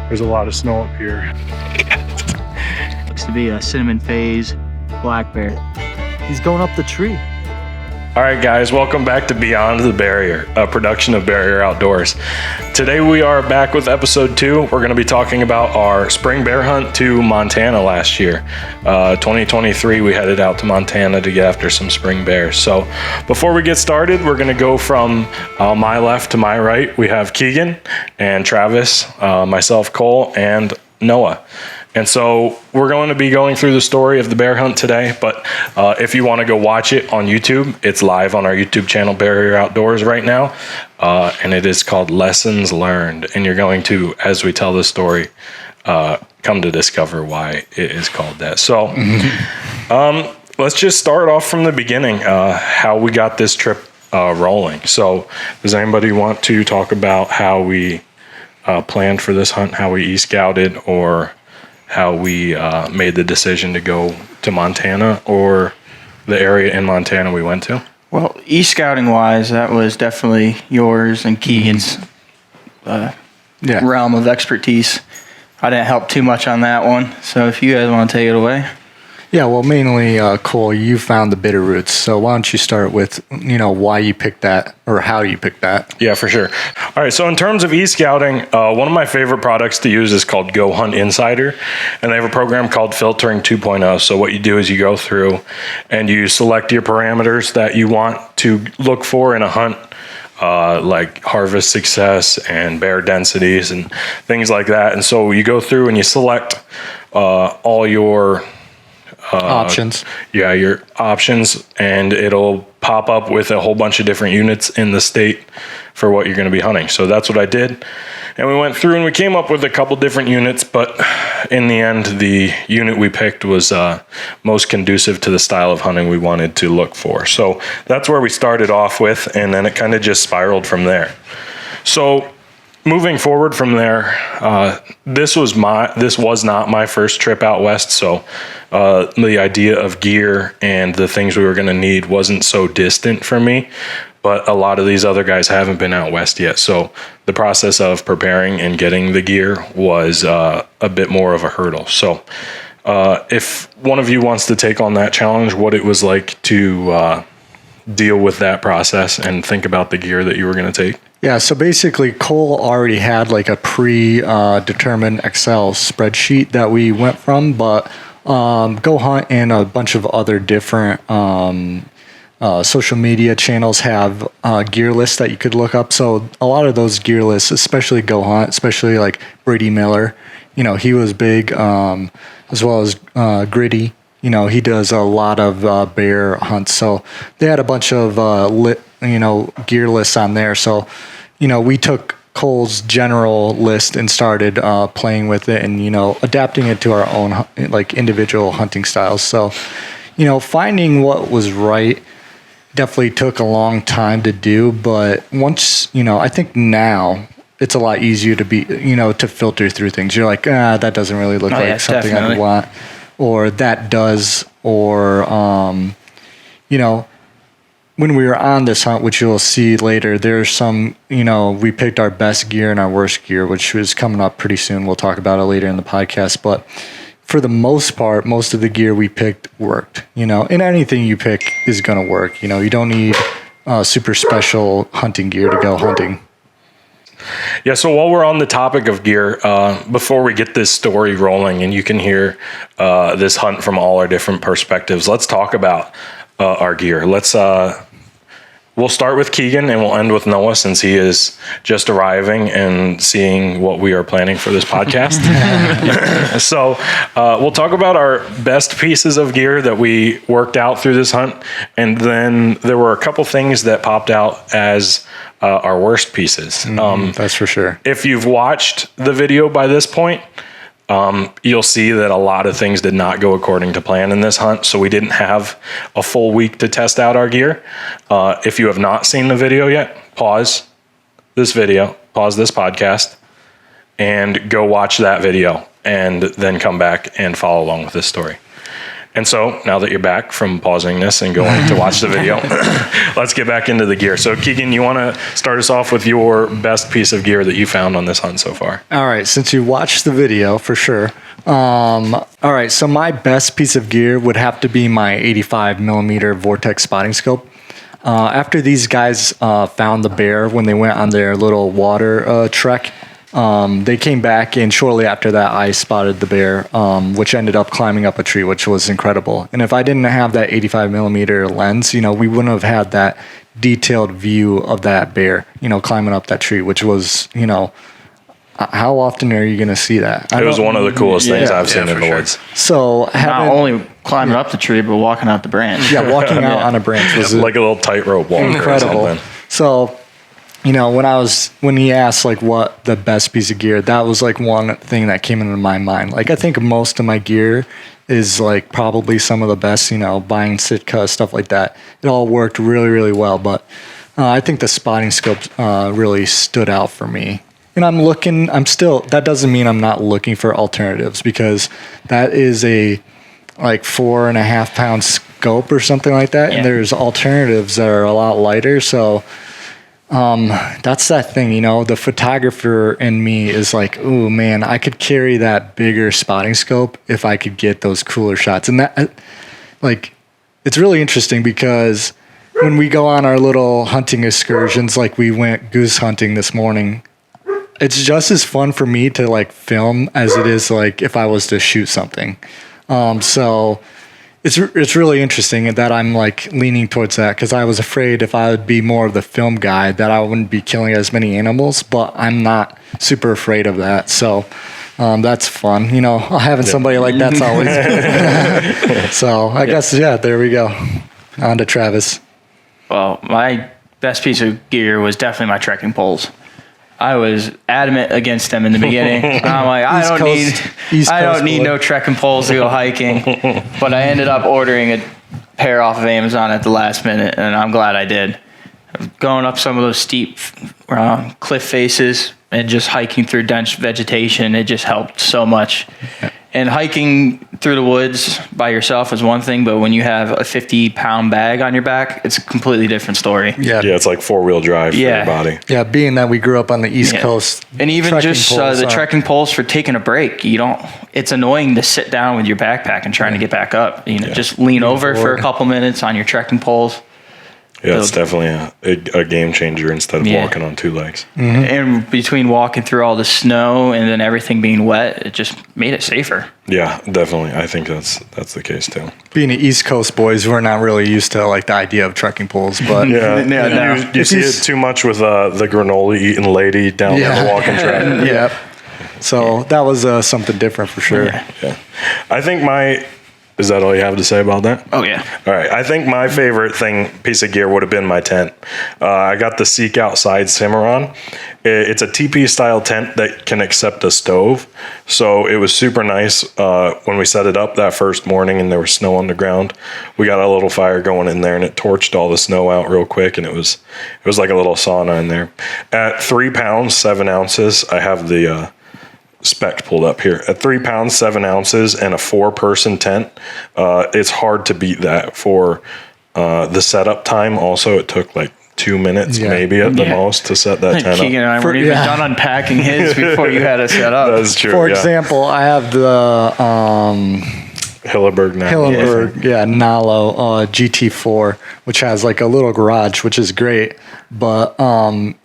There's a lot of snow up here. Looks to be a cinnamon phase black bear. He's going up the tree. All right, guys, welcome back to Beyond the Barrier, a production of Barrier Outdoors. Today we are back with episode 2. We're going to be talking about our spring bear hunt to Montana last year. 2023, we headed out to Montana to get after some spring bears. So before we get started, we're going to go from my left to my right. We have Keegan and Travis, myself, Cole, and Noah. And so we're going to be going through the story of the bear hunt today, but if you want to go watch it on YouTube, it's live on our YouTube channel, Barrier Outdoors, right now, and it is called Lessons Learned, and you're going to, as we tell the story, come to discover why it is called that. So let's just start off from the beginning, how we got this trip rolling. So does anybody want to talk about how we planned for this hunt, how we e-scouted, or how we made the decision to go to Montana or the area in Montana we went to? Well, e-scouting wise, that was definitely yours and Keegan's realm of expertise. I didn't help too much on that one, so if you guys want to take it away. Yeah, well, mainly, Cole, you found the bitter roots. So why don't you start with, why you picked that or how you picked that? Yeah, for sure. All right, so in terms of e-scouting, one of my favorite products to use is called Go Hunt Insider, and they have a program called Filtering 2.0. So what you do is you go through and you select your parameters that you want to look for in a hunt, like harvest success and bear densities and things like that. And so you go through and you select all your options. Yeah, your options, and it'll pop up with a whole bunch of different units in the state for what you're going to be hunting. So that's what I did. And we went through and we came up with a couple different units, but in the end, the unit we picked was most conducive to the style of hunting we wanted to look for. So that's where we started off with, and then it kind of just spiraled from there. So moving forward from there, this was not my first trip out west, so the idea of gear and the things we were going to need wasn't so distant for me, but a lot of these other guys haven't been out west yet, so the process of preparing and getting the gear was a bit more of a hurdle. So if one of you wants to take on that challenge, what it was like to deal with that process and think about the gear that you were going to take. Yeah, so basically Cole already had like a pre-determined Excel spreadsheet that we went from, but Go Hunt and a bunch of other different social media channels have gear lists that you could look up. So a lot of those gear lists, especially Go Hunt, especially like Brady Miller, he was big, as well as Gritty. He does a lot of bear hunts. So they had a bunch of gear lists on there. So, we took Cole's general list and started playing with it and, adapting it to our own individual hunting styles. So, finding what was right definitely took a long time to do. But once, I think now it's a lot easier to be, to filter through things. You're like, that doesn't really look like something definitely. I want. Or that does, or, when we were on this hunt, which you'll see later, there's some, we picked our best gear and our worst gear, which was coming up pretty soon. We'll talk about it later in the podcast. But for the most part, most of the gear we picked worked, and anything you pick is going to work. You don't need super special hunting gear to go hunting. Yeah, so while we're on the topic of gear, before we get this story rolling and you can hear this hunt from all our different perspectives, let's talk about our gear. We'll start with Keegan and we'll end with Noah since he is just arriving and seeing what we are planning for this podcast. So we'll talk about our best pieces of gear that we worked out through this hunt. And then there were a couple things that popped out as our worst pieces. That's for sure. If you've watched the video by this point, you'll see that a lot of things did not go according to plan in this hunt. So we didn't have a full week to test out our gear. If you have not seen the video yet, pause this podcast and go watch that video and then come back and follow along with this story. And so now that you're back from pausing this and going to watch the video, let's get back into the gear. So Keegan, you want to start us off with your best piece of gear that you found on this hunt so far? All right, since you watched the video for sure. All right, so my best piece of gear would have to be my 85 millimeter Vortex spotting scope. After these guys found the bear when they went on their little water trek, they came back, and shortly after that, I spotted the bear, which ended up climbing up a tree, which was incredible. And if I didn't have that 85 millimeter lens, we wouldn't have had that detailed view of that bear, climbing up that tree, which was, how often are you going to see that? It was one of the coolest things I've seen in the woods. So not only climbing up the tree, but walking out the branch. Yeah, walking out on a branch was like a little tightrope walk. Incredible. So, when he asked like what the best piece of gear, that was like one thing that came into my mind. Like I think most of my gear is like probably some of the best, buying Sitka, stuff like that. It all worked really, really well. But I think the spotting scope really stood out for me. And that doesn't mean I'm not looking for alternatives, because that is a like 4.5 pound scope or something like that. Yeah. And there's alternatives that are a lot lighter. So that's that thing, the photographer in me is like, oh man, I could carry that bigger spotting scope if I could get those cooler shots. And that, like, it's really interesting because when we go on our little hunting excursions, like we went goose hunting this morning, it's just as fun for me to like film as it is like if I was to shoot something. So it's really interesting that I'm like leaning towards that, because I was afraid if I would be more of the film guy that I wouldn't be killing as many animals, but I'm not super afraid of that. So that's fun. Having somebody like that's always good. So I guess, there we go. On to Travis. Well, my best piece of gear was definitely my trekking poles. I was adamant against them in the beginning. I'm like, I don't need no trekking poles to go hiking. But I ended up ordering a pair off of Amazon at the last minute, and I'm glad I did. Going up some of those steep cliff faces and just hiking through dense vegetation, it just helped so much. And hiking through the woods by yourself is one thing, but when you have a 50-pound bag on your back, it's a completely different story. Yeah, it's like 4-wheel drive for your body. Yeah, being that we grew up on the East Coast. And even just the trekking poles for taking a break, it's annoying to sit down with your backpack and trying to get back up. Just lean over for a couple minutes on your trekking poles. Yeah, it's definitely a game changer instead of walking on 2 legs. Mm-hmm. And between walking through all the snow and then everything being wet, it just made it safer. Yeah, definitely. I think that's the case too. Being an East Coast boys, we're not really used to like the idea of trekking poles, but you see it too much with the granola eating lady down the walking track. Yep. So that was something different for sure. Yeah. I think is that all you have to say about that? Oh, yeah. All right. I think my favorite piece of gear would have been my tent. I got the Seek Outside Cimarron. It's a teepee style tent that can accept a stove. So it was super nice when we set it up that first morning and there was snow on the ground. We got a little fire going in there and it torched all the snow out real quick, and it was like a little sauna in there. At 3 pounds, 7 ounces, I have the spec pulled up here. At 3 pounds, 7 ounces and a 4-person tent, it's hard to beat that. For the setup time also, it took like 2 minutes maybe at the most to set that tent Keegan up. and I weren't even done unpacking his before you had it set up. That's true. For example, I have the Hilleberg Nalo GT4, which has like a little garage, which is great, but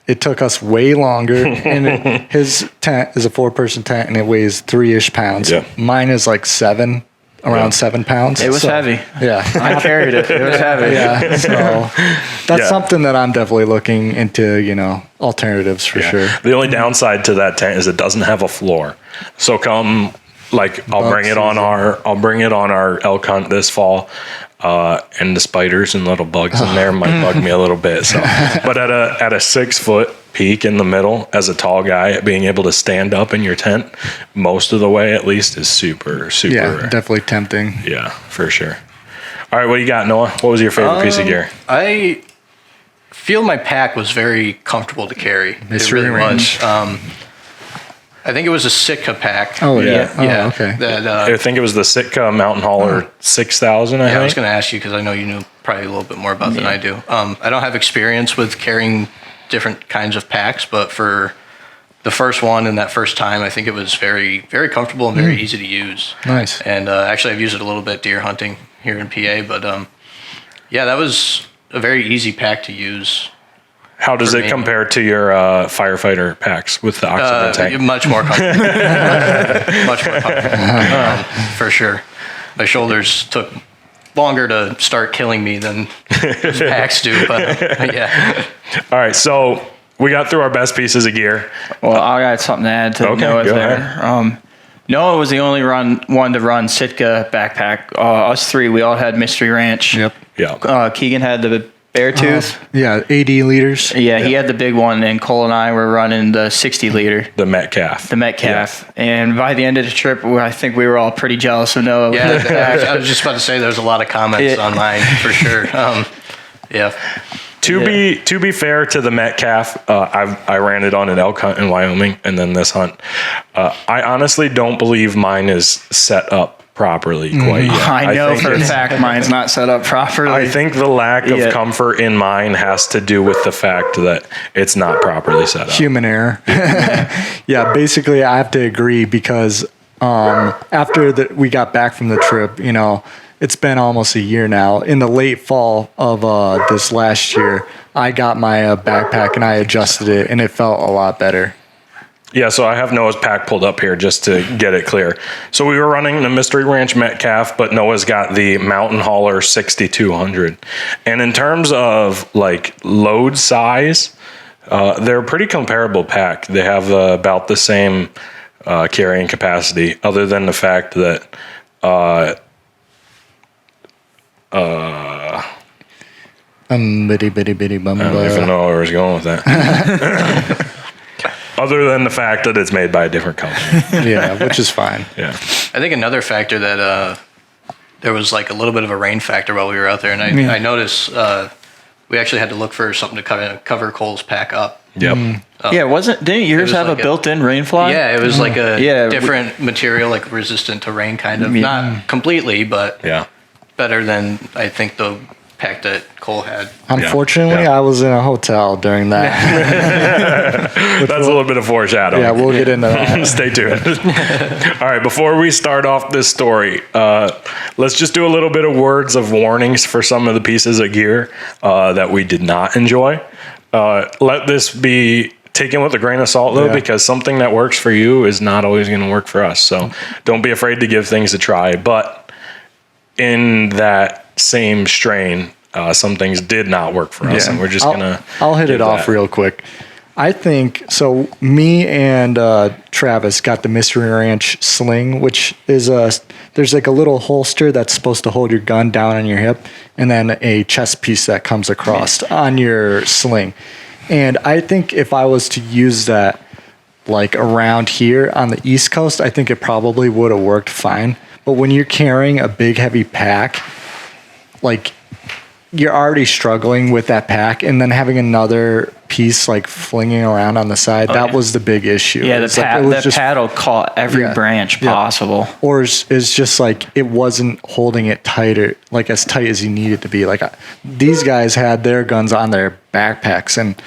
it took us way longer. And his tent is a 4-person tent, and it weighs 3-ish pounds. Yeah. Mine is like 7 pounds. It was heavy. Yeah, I carried it. It was heavy. Yeah, so that's something that I'm definitely looking into. Alternatives for sure. The only downside to that tent is it doesn't have a floor. So I'll bring it on our elk hunt this fall, and the spiders and little bugs in there might bug me a little bit. So, but at a 6-foot peak in the middle, as a tall guy, being able to stand up in your tent most of the way at least is super. Yeah, definitely tempting. Yeah, for sure. All right, what do you got, Noah? What was your favorite piece of gear? I feel my pack was very comfortable to carry. It really was. I think it was a Sitka pack. Oh, yeah. Yeah. Oh, okay. That, I think it was the Sitka Mountain Hauler 6000. I was going to ask you because I know you knew probably a little bit more about than I do. I don't have experience with carrying different kinds of packs, but for the first one and that first time, I think it was very, very comfortable and very easy to use. Nice. And actually, I've used it a little bit deer hunting here in PA, but yeah, that was a very easy pack to use. How does it compare to your firefighter packs with the oxygen tank? Much more comfortable. Much more comfortable, for sure. My shoulders took longer to start killing me than packs do, but yeah. All right, so we got through our best pieces of gear. Well, I got something to add to Noah go there. ahead. Noah was the only one to run Sitka backpack. Us three, we all had Mystery Ranch. Yep. Yeah. Keegan had the Beartooth. Yeah, 80 liters. Yeah, he had the big one, and Cole and I were running the 60 liter. The Metcalf. Yeah. And by the end of the trip, I think we were all pretty jealous of Noah. Yeah, I was just about to say there's a lot of comments online for sure. Yeah. To be fair to the Metcalf, I ran it on an elk hunt in Wyoming, and then this hunt. I honestly don't believe mine is set up properly quite yet. I know for a fact mine's not set up properly. I think the lack of comfort in mine has to do with the fact that it's not properly set up. Human error. Yeah, basically I have to agree because after we got back from the trip, it's been almost a year now. In the late fall of this last year, I got my backpack and I adjusted it, and it felt a lot better. Yeah, so I have Noah's pack pulled up here just to get it clear. So we were running the Mystery Ranch Metcalf, but Noah's got the Mountain Hauler 6200. And in terms of like load size, they're a pretty comparable pack. They have about the same carrying capacity, other than the fact that Bitty bitty bitty bum. I don't even know where I was going with that. Other than the fact that it's made by a different company. Yeah, which is fine. Yeah. I think another factor that there was like a little bit of a rain factor while we were out there, and I noticed we actually had to look for something to cover Cole's pack up. Yep. Didn't yours have like a built-in rain fly? Yeah, it was like a different material, like resistant to rain, kind of. Not completely, but better than I think the pack that Cole had. Unfortunately, I was in a hotel during that. That's a little bit of foreshadowing. Yeah, we'll get into that. Stay tuned. All right, before we start off this story, let's just do a little bit of words of warnings for some of the pieces of gear that we did not enjoy. Let this be taken with a grain of salt, though, because something that works for you is not always going to work for us. So don't be afraid to give things a try. But in that same strain, some things did not work for us, and we're just I'll hit it off real quick. I think so. Me and Travis got the Mystery Ranch sling, which is there's like a little holster that's supposed to hold your gun down on your hip, and then a chest piece that comes across on your sling. And I think if I was to use that like around here on the East Coast, I think it probably would have worked fine. But when you're carrying a big heavy pack, like you're already struggling with that pack, and then having another piece like flinging around on the side, that was the big issue. Yeah, the paddle caught every branch possible. Or it's just like it wasn't holding it tighter, like as tight as you need it to be. Like these guys had their guns on their backpacks, and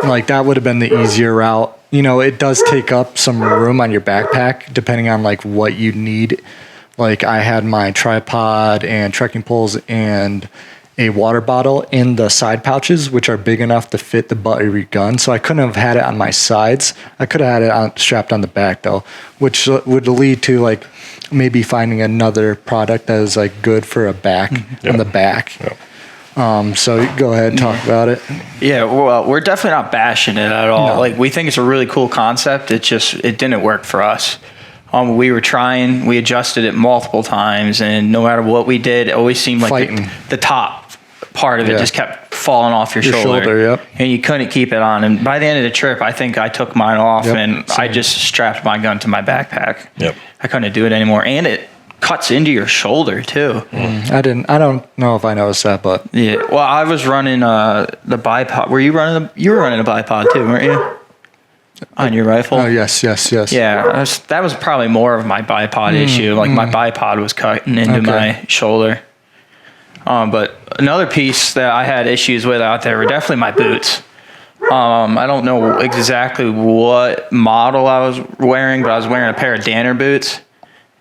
like that would have been the easier route. It does take up some room on your backpack depending on like what you need. Like I had my tripod and trekking poles and a water bottle in the side pouches, which are big enough to fit the butt of your gun. So I couldn't have had it on my sides. I could have had it strapped on the back though, which would lead to like maybe finding another product that is like good for a back on the back. Yep. So go ahead and talk about it. Yeah, well, we're definitely not bashing it at all. No. Like we think it's a really cool concept. It didn't work for us. We were trying, we adjusted it multiple times, and no matter what we did, it always seemed like the top part of it just kept falling off your shoulder. And you couldn't keep it on. And by the end of the trip, I think I took mine off and I just strapped my gun to my backpack. Yep. I couldn't do it anymore. And it cuts into your shoulder too. I don't know if I noticed that, but yeah. Well, I was running the bipod. You were running a bipod too, weren't you? On your rifle? Oh, yes. Yeah, that was probably more of my bipod issue. Like my bipod was cutting into my shoulder. But another piece that I had issues with out there were definitely my boots. I don't know exactly what model I was wearing, but I was wearing a pair of Danner boots,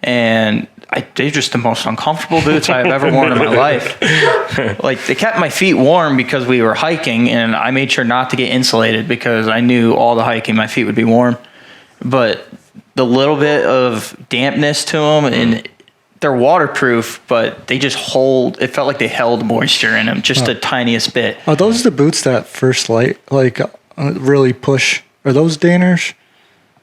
and they're just the most uncomfortable boots I've ever worn in my life. Like, they kept my feet warm because we were hiking, and I made sure not to get insulated because I knew all the hiking my feet would be warm. But the little bit of dampness to them, and they're waterproof, but they just hold. It felt like they held moisture in them, just the tiniest bit. Are those the boots that First Light really push? Are those Danners?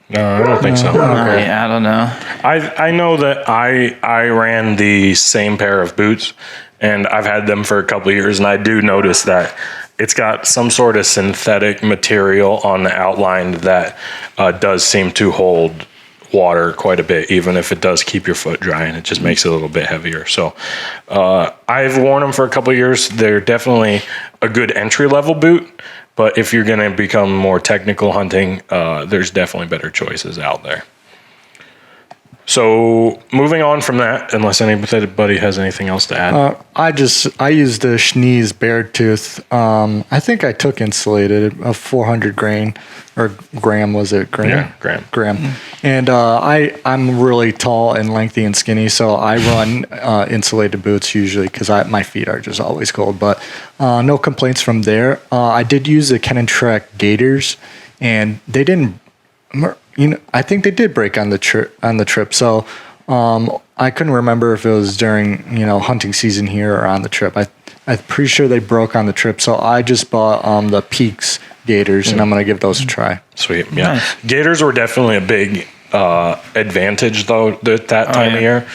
No, I don't think so. Okay. Yeah, I don't know. I know that I ran the same pair of boots, and I've had them for a couple of years, and I do notice that it's got some sort of synthetic material on the outline that does seem to hold water quite a bit, even if it does keep your foot dry, and it just makes it a little bit heavier. So I've worn them for a couple of years. They're definitely a good entry level boot, but if you're going to become more technical hunting, there's definitely better choices out there. So moving on from that, unless anybody has anything else to add. I used the Schnee's Beartooth. I think I took insulated of 400 grain, or gram, was it? Gram? Yeah, gram. And I'm really tall and lengthy and skinny, so I run insulated boots usually because my feet are just always cold. But no complaints from there. I did use the Ken & Trek Gators, and they didn't. I think they did break on the trip. So I couldn't remember if it was during hunting season here or on the trip. I'm pretty sure they broke on the trip. So I just bought the Peaks Gators, and I'm gonna give those a try. Sweet, yeah. Nice. Gators were definitely a big advantage though that time of year.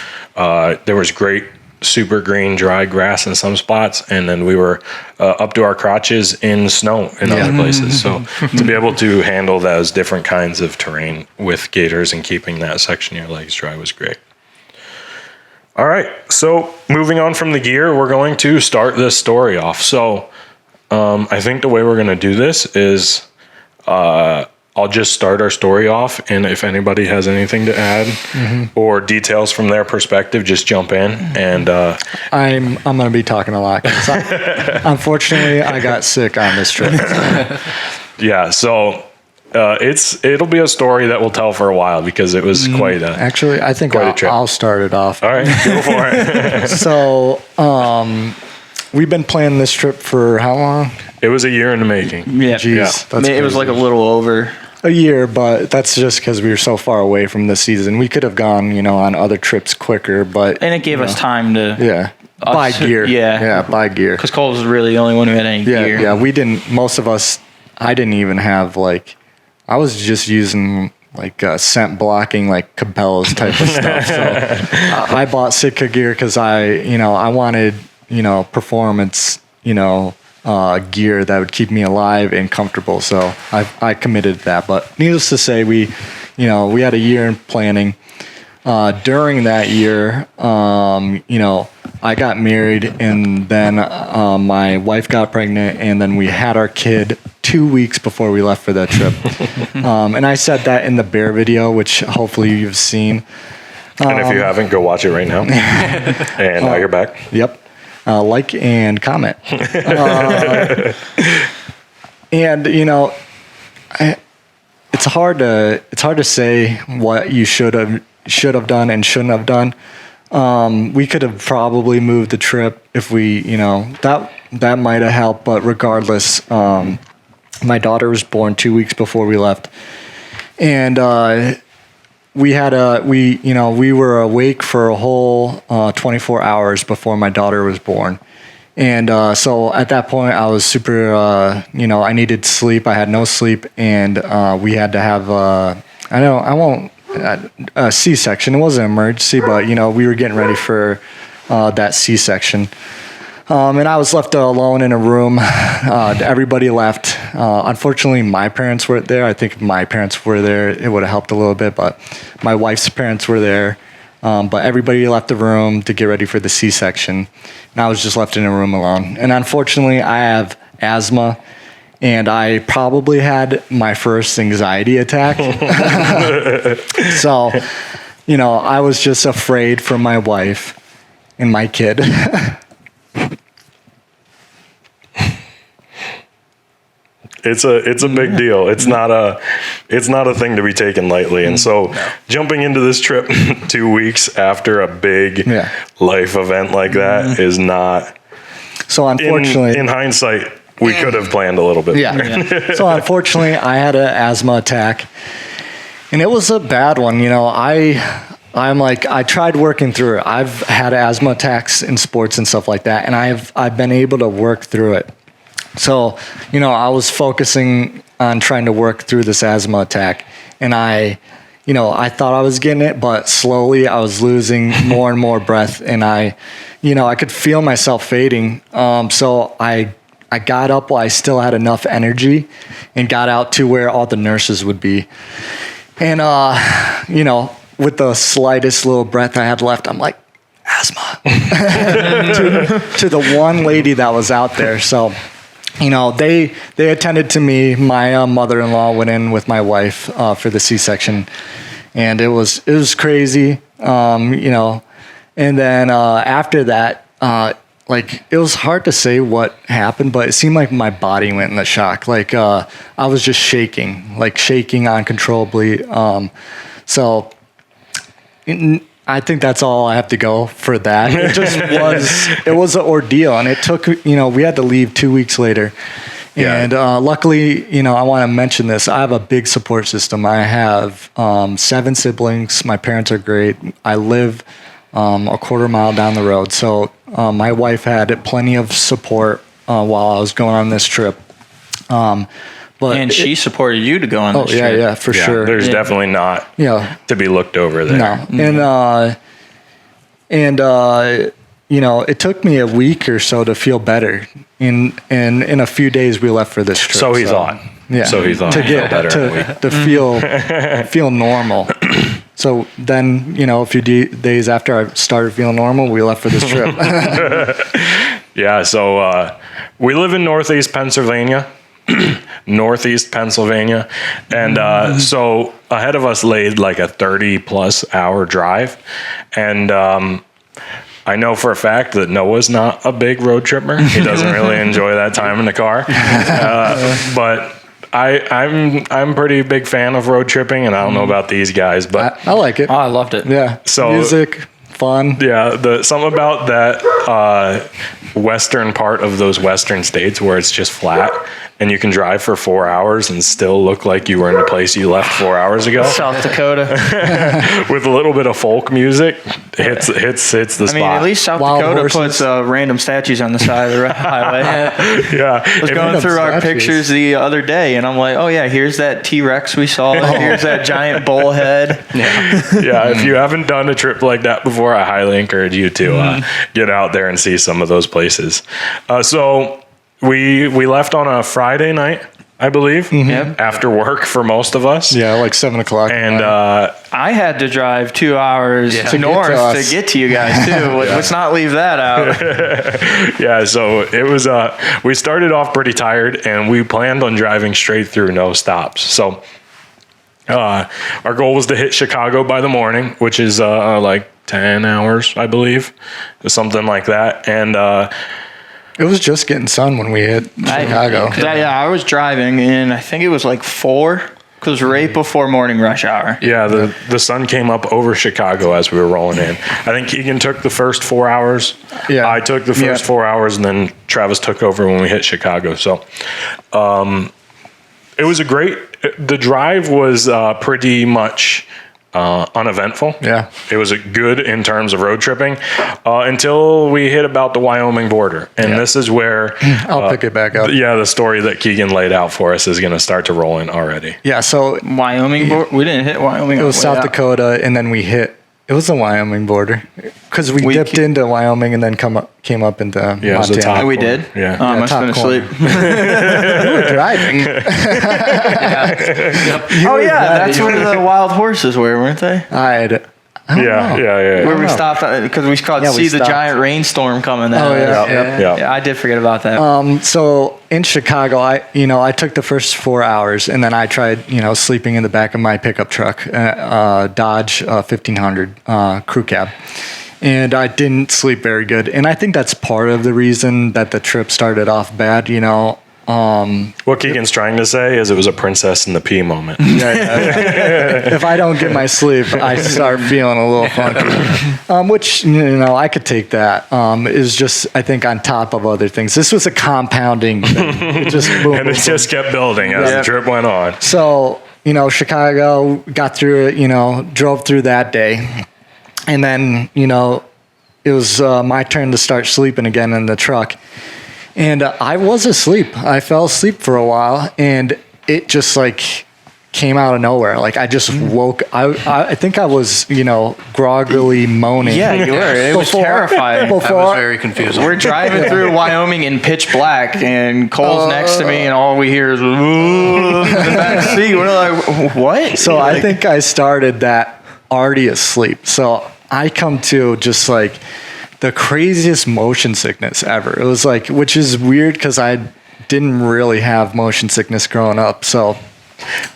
There was great super green dry grass in some spots, and then we were up to our crotches in snow in other places. So to be able to handle those different kinds of terrain with gators and keeping that section of your legs dry was great. All right, so moving on from the gear, we're going to start this story off. So I think the way we're going to do this is I'll just start our story off, and if anybody has anything to add or details from their perspective, just jump in. And I'm going to be talking a lot. Unfortunately, I got sick on this trip. Yeah, so it'll be a story that we'll tell for a while because it was quite a actually. I think I'll start it off. All right, go for it. So we've been planning this trip for how long? It was a year in the making. Yeah, jeez, I mean, it was like a little over a year, but that's just because we were so far away from the season. We could have gone, on other trips quicker, but and it gave us time to buy gear. Buy gear. Because Cole was really the only one who had any gear. Yeah, we didn't. Most of us, I didn't even have I was just using scent blocking Cabela's type of stuff. So I bought Sitka gear because I wanted performance gear that would keep me alive and comfortable. So I committed to that. But needless to say, we had a year in planning. During that year, I got married, and then my wife got pregnant, and then we had our kid 2 weeks before we left for that trip. And I said that in the bear video, which hopefully you've seen. And if you haven't, go watch it right now. And now you're back. Yep. Like and comment. And it's hard to say what you should have done and shouldn't have done. We could have probably moved the trip if we that might have helped, but regardless, my daughter was born 2 weeks before we left, and we were awake for a whole 24 hours before my daughter was born. And so at that point, I was super, I needed sleep. I had no sleep, and we had to have, a C-section. It wasn't an emergency, but, we were getting ready for that C-section. And I was left alone in a room. Everybody left. Unfortunately, my parents weren't there. I think if my parents were there, it would have helped a little bit, but my wife's parents were there. But everybody left the room to get ready for the C-section, and I was just left in a room alone. And unfortunately, I have asthma, and I probably had my first anxiety attack. So, I was just afraid for my wife and my kid. It's a big deal. It's not a thing to be taken lightly. And so jumping into this trip 2 weeks after a big life event like that is not. So unfortunately, in hindsight, we could have planned a little bit better. So unfortunately, I had an asthma attack, and it was a bad one. I tried working through it. I've had asthma attacks in sports and stuff like that, and I've been able to work through it. So, I was focusing on trying to work through this asthma attack, and I thought I was getting it, but slowly I was losing more and more breath, and I could feel myself fading. So I got up while I still had enough energy and got out to where all the nurses would be. And, with the slightest little breath I had left, I'm like, asthma to the one lady that was out there. So, they attended to me. My mother-in-law went in with my wife for the C-section, and it was crazy. And then after that, it was hard to say what happened, but it seemed like my body went into shock. I was just shaking uncontrollably. So I think that's all I have to go for that. It was an ordeal, and it took, we had to leave 2 weeks later. Yeah. And luckily, I want to mention this. I have a big support system. I have 7 siblings. My parents are great. I live a quarter mile down the road. So my wife had plenty of support while I was going on this trip. And she supported you to go on this trip. Yeah, for sure. There's definitely not to be looked over there. No. And it took me a week or so to feel better. In a few days, we left for this trip. So he thought. Yeah. So he thought to get better to feel normal. So then, a few days after I started feeling normal, we left for this trip. Yeah. So we live in Northeast Pennsylvania. And so ahead of us laid like a 30+ hour drive, and I know for a fact that Noah's not a big road tripper. He doesn't really enjoy that time in the car, but I'm pretty big fan of road tripping, and I don't know about these guys, but I like it. Oh, I loved it. Yeah. So music, fun. Yeah, something about that western part of those western states where it's just flat and you can drive for 4 hours and still look like you were in a place you left 4 hours ago. South Dakota. With a little bit of folk music, hits the spot. I mean, at least South Wild Dakota horses. puts random statues on the side of the highway. Yeah. I was going through our pictures the other day, and I'm like, oh, yeah, here's that T-Rex we saw. Here's that giant bullhead. Yeah, if you haven't done a trip like that before, I highly encourage you to get out there and see some of those places. So we left on a Friday night, I believe, after work for most of us. Yeah, like 7 o'clock. And I had to drive 2 hours north to get to you guys, too. Let's not leave that out. yeah, so it was, we started off pretty tired, and we planned on driving straight through, no stops. So our goal was to hit Chicago by the morning, which is like 10 hours, I believe, something like that. And it was just getting sun when we hit Chicago. I was driving, and I think it was like 4, because right before morning rush hour. Yeah, the sun came up over Chicago as we were rolling in. I think Keegan took the first 4 hours. Yeah. I took the first 4 hours, and then Travis took over when we hit Chicago. So it was the drive was pretty much uneventful. Yeah. It was good in terms of road tripping until we hit about the Wyoming border. And this is where I'll pick it back up. Yeah, the story that Keegan laid out for us is going to start to roll in already. Yeah, so Wyoming border? We didn't hit Wyoming. It was South Dakota, and then we hit. It was the Wyoming border because we dipped into Wyoming and then came up into Montana. We did? Yeah. I must have been asleep. You were driving. That's where the wild horses were, weren't they? I Where we stopped because we could see the giant rainstorm coming. Yeah. I did forget about that. So in Chicago, I took the first 4 hours, and then I tried, sleeping in the back of my pickup truck, Dodge 1500 crew cab. And I didn't sleep very good. And I think that's part of the reason that the trip started off bad, What Keegan's trying to say is it was a princess in the pea moment. If I don't get my sleep, I start feeling a little funky, which, I could take that. Is just, I think, on top of other things. This was a compounding thing. It just boom, and it just kept building as the trip went on. So, Chicago, got through it, drove through that day. And then, it was my turn to start sleeping again in the truck. And I was asleep. I fell asleep for a while, and it just came out of nowhere. I just woke. I think I was, groggily moaning. Yeah, you were. It was terrifying. That was very confusing. We're driving through Wyoming in pitch black, and Cole's next to me, and all we hear is in the back seat. We're like, what? So I think I started that already asleep. So I come to just the craziest motion sickness ever. It was which is weird because I didn't really have motion sickness growing up. So,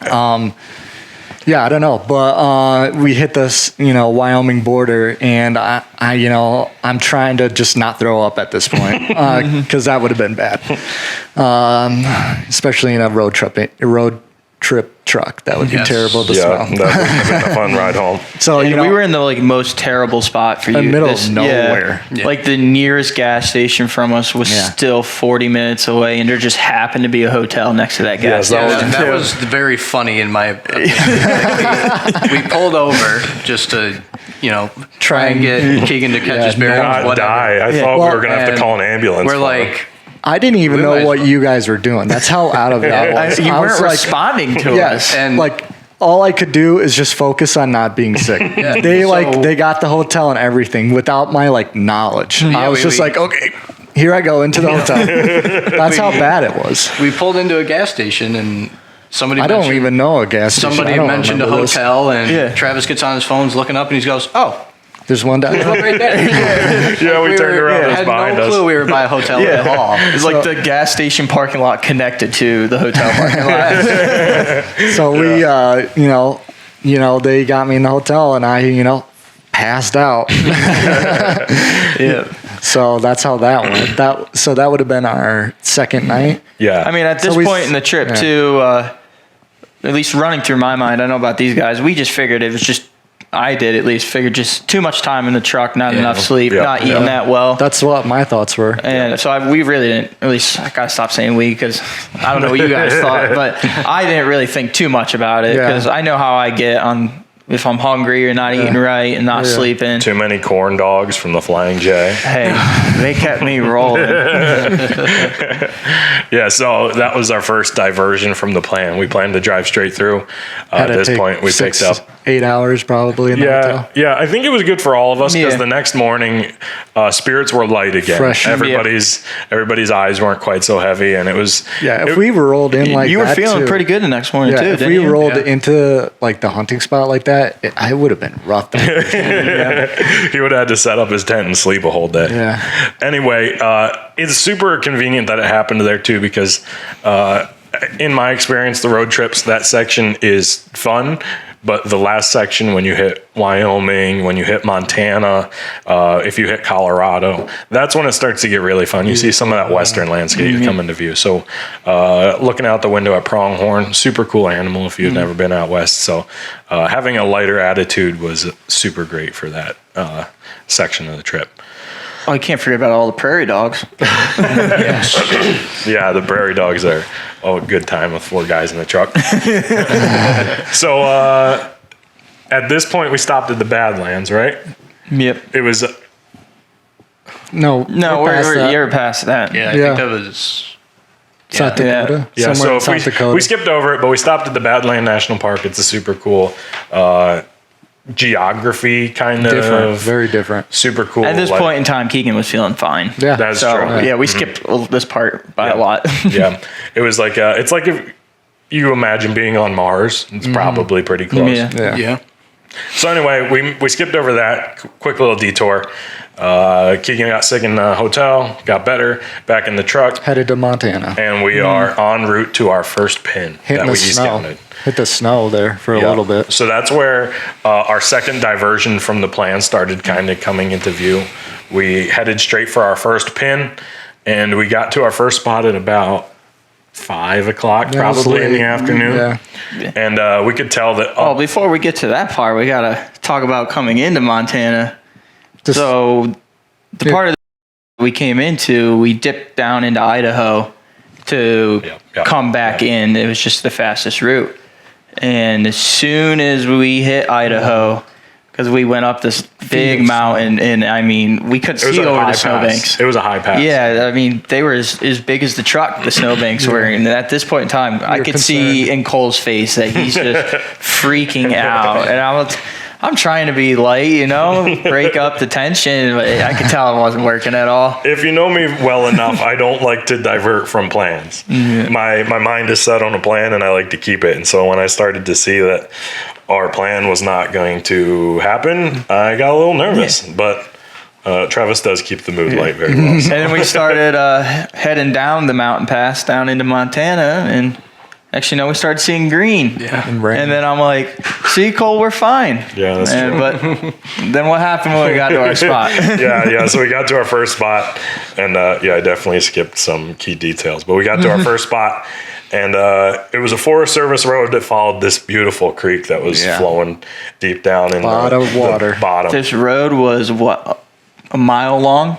I don't know. But we hit this, Wyoming border, and I'm trying to just not throw up at this point because that would have been bad, especially in a road trip truck. That would be terrible to smell. That would have been a fun ride home. So we were in the most terrible spot for you. In the middle of nowhere. Yeah. The nearest gas station from us was still 40 minutes away, and there just happened to be a hotel next to that gas station. That was very funny in my opinion. We pulled over just to, try and get Keegan to catch his bearings. Not die. I thought we were going to have to call an ambulance. We're I didn't even know what you guys were doing. That's how out of it I was. You weren't responding to us. And all I could do is just focus on not being sick. They got the hotel and everything without my knowledge. I was okay, here I go into the hotel. That's how bad it was. We pulled into a gas station and somebody. I don't even know a gas station. Somebody mentioned a hotel, and Travis gets on his phone, looking up, and he goes, "Oh, there's one down there right there." We turned around. Had no clue we were by a hotel at all. It's the gas station parking lot connected to the hotel parking lot. So we, they got me in the hotel, and I, passed out. So that's how that went. That would have been our second night. Yeah. I mean, at this point in the trip, too, at least running through my mind, I don't know about these guys. We just figured it was just. I did at least figure just too much time in the truck, not enough sleep, not eating that well. That's what my thoughts were. And so we really didn't, at least I got to stop saying we because I don't know what you guys thought, but I didn't really think too much about it because I know how I get on if I'm hungry or not eating right and not sleeping. Too many corn dogs from the Flying J. Hey, they kept me rolling. So that was our first diversion from the plan. We planned to drive straight through. At this point, we picked up 8 hours probably in the hotel. Yeah, I think it was good for all of us because the next morning, spirits were light again. Fresh. Everybody's eyes weren't quite so heavy, and it was. Yeah, if we rolled in like that, you were feeling pretty good the next morning too. If we rolled into the hunting spot like that, I would have been rough. He would have had to set up his tent and sleep a whole day. Yeah. Anyway, it's super convenient that it happened there too because, in my experience, the road trips, that section is fun. But the last section, when you hit Wyoming, when you hit Montana, if you hit Colorado, that's when it starts to get really fun. You see some of that western landscape come into view. So looking out the window at Pronghorn, super cool animal if you've never been out west. So having a lighter attitude was super great for that section of the trip. Oh, you can't forget about all the prairie dogs. Yes. Yeah, the prairie dogs are a good time with 4 guys in the truck. So at this point, we stopped at the Badlands, right? Yep. It was... No, you're past that. Yeah, I think that was... South Dakota? Yeah, Somewhere so in South Dakota. We skipped over it, but we stopped at the Badland National Park. It's a super cool... geography kind different, of very different, super cool. At this point in time, Keegan was feeling fine. Yeah, that's so, true. Yeah, we skipped this part by a lot. Yeah, it was like it's like if you imagine being on Mars. It's probably pretty close. Yeah. So anyway, we skipped over that quick little detour. Keegan got sick in the hotel, got better, back in the truck, Headed to Montana. and we are en route to our first pin Hitting that we the snow. e-scouted. Hit the snow there for a Yeah. little bit. So that's where our second diversion from the plan started kind of coming into view. We headed straight for our first pin, and we got to our first spot at about 5 o'clock, Yeah, it was probably in the late. afternoon. Yeah. And we could tell that. Oh, before we get to that part, we got to talk about coming into Montana. Just- So the part of the we came into, we dipped down into Idaho to come back in. It was just the fastest route. And as soon as we hit Idaho, because we went up this big mountain, and I mean, we could It was see a over high the snowbanks. It was a high pass. Yeah, I mean, they were as big as the truck, the snowbanks were. And at this point in time, I could see in Cole's face that he's just freaking out. And I'm trying to be light, you know, break up the tension, but I could tell it wasn't working at all. If you know me well enough, I don't like to divert from plans. My mind is set on a plan, and I like to keep it. And so when I started to see that our plan was not going to happen, I got a little nervous. But Travis does keep the mood light very well. And then we started heading down the mountain pass down into Montana, and actually, no, we started seeing green. Yeah. And rain. And then I'm like, see, Cole, we're fine. Yeah, that's true. But then what happened when we got to our spot? yeah. So we got to our first spot, and I definitely skipped some key details. But we got to our first spot, and it was a Forest Service road that followed this beautiful creek that was flowing deep down in Lot of water. the bottom. This road was, what, a mile long?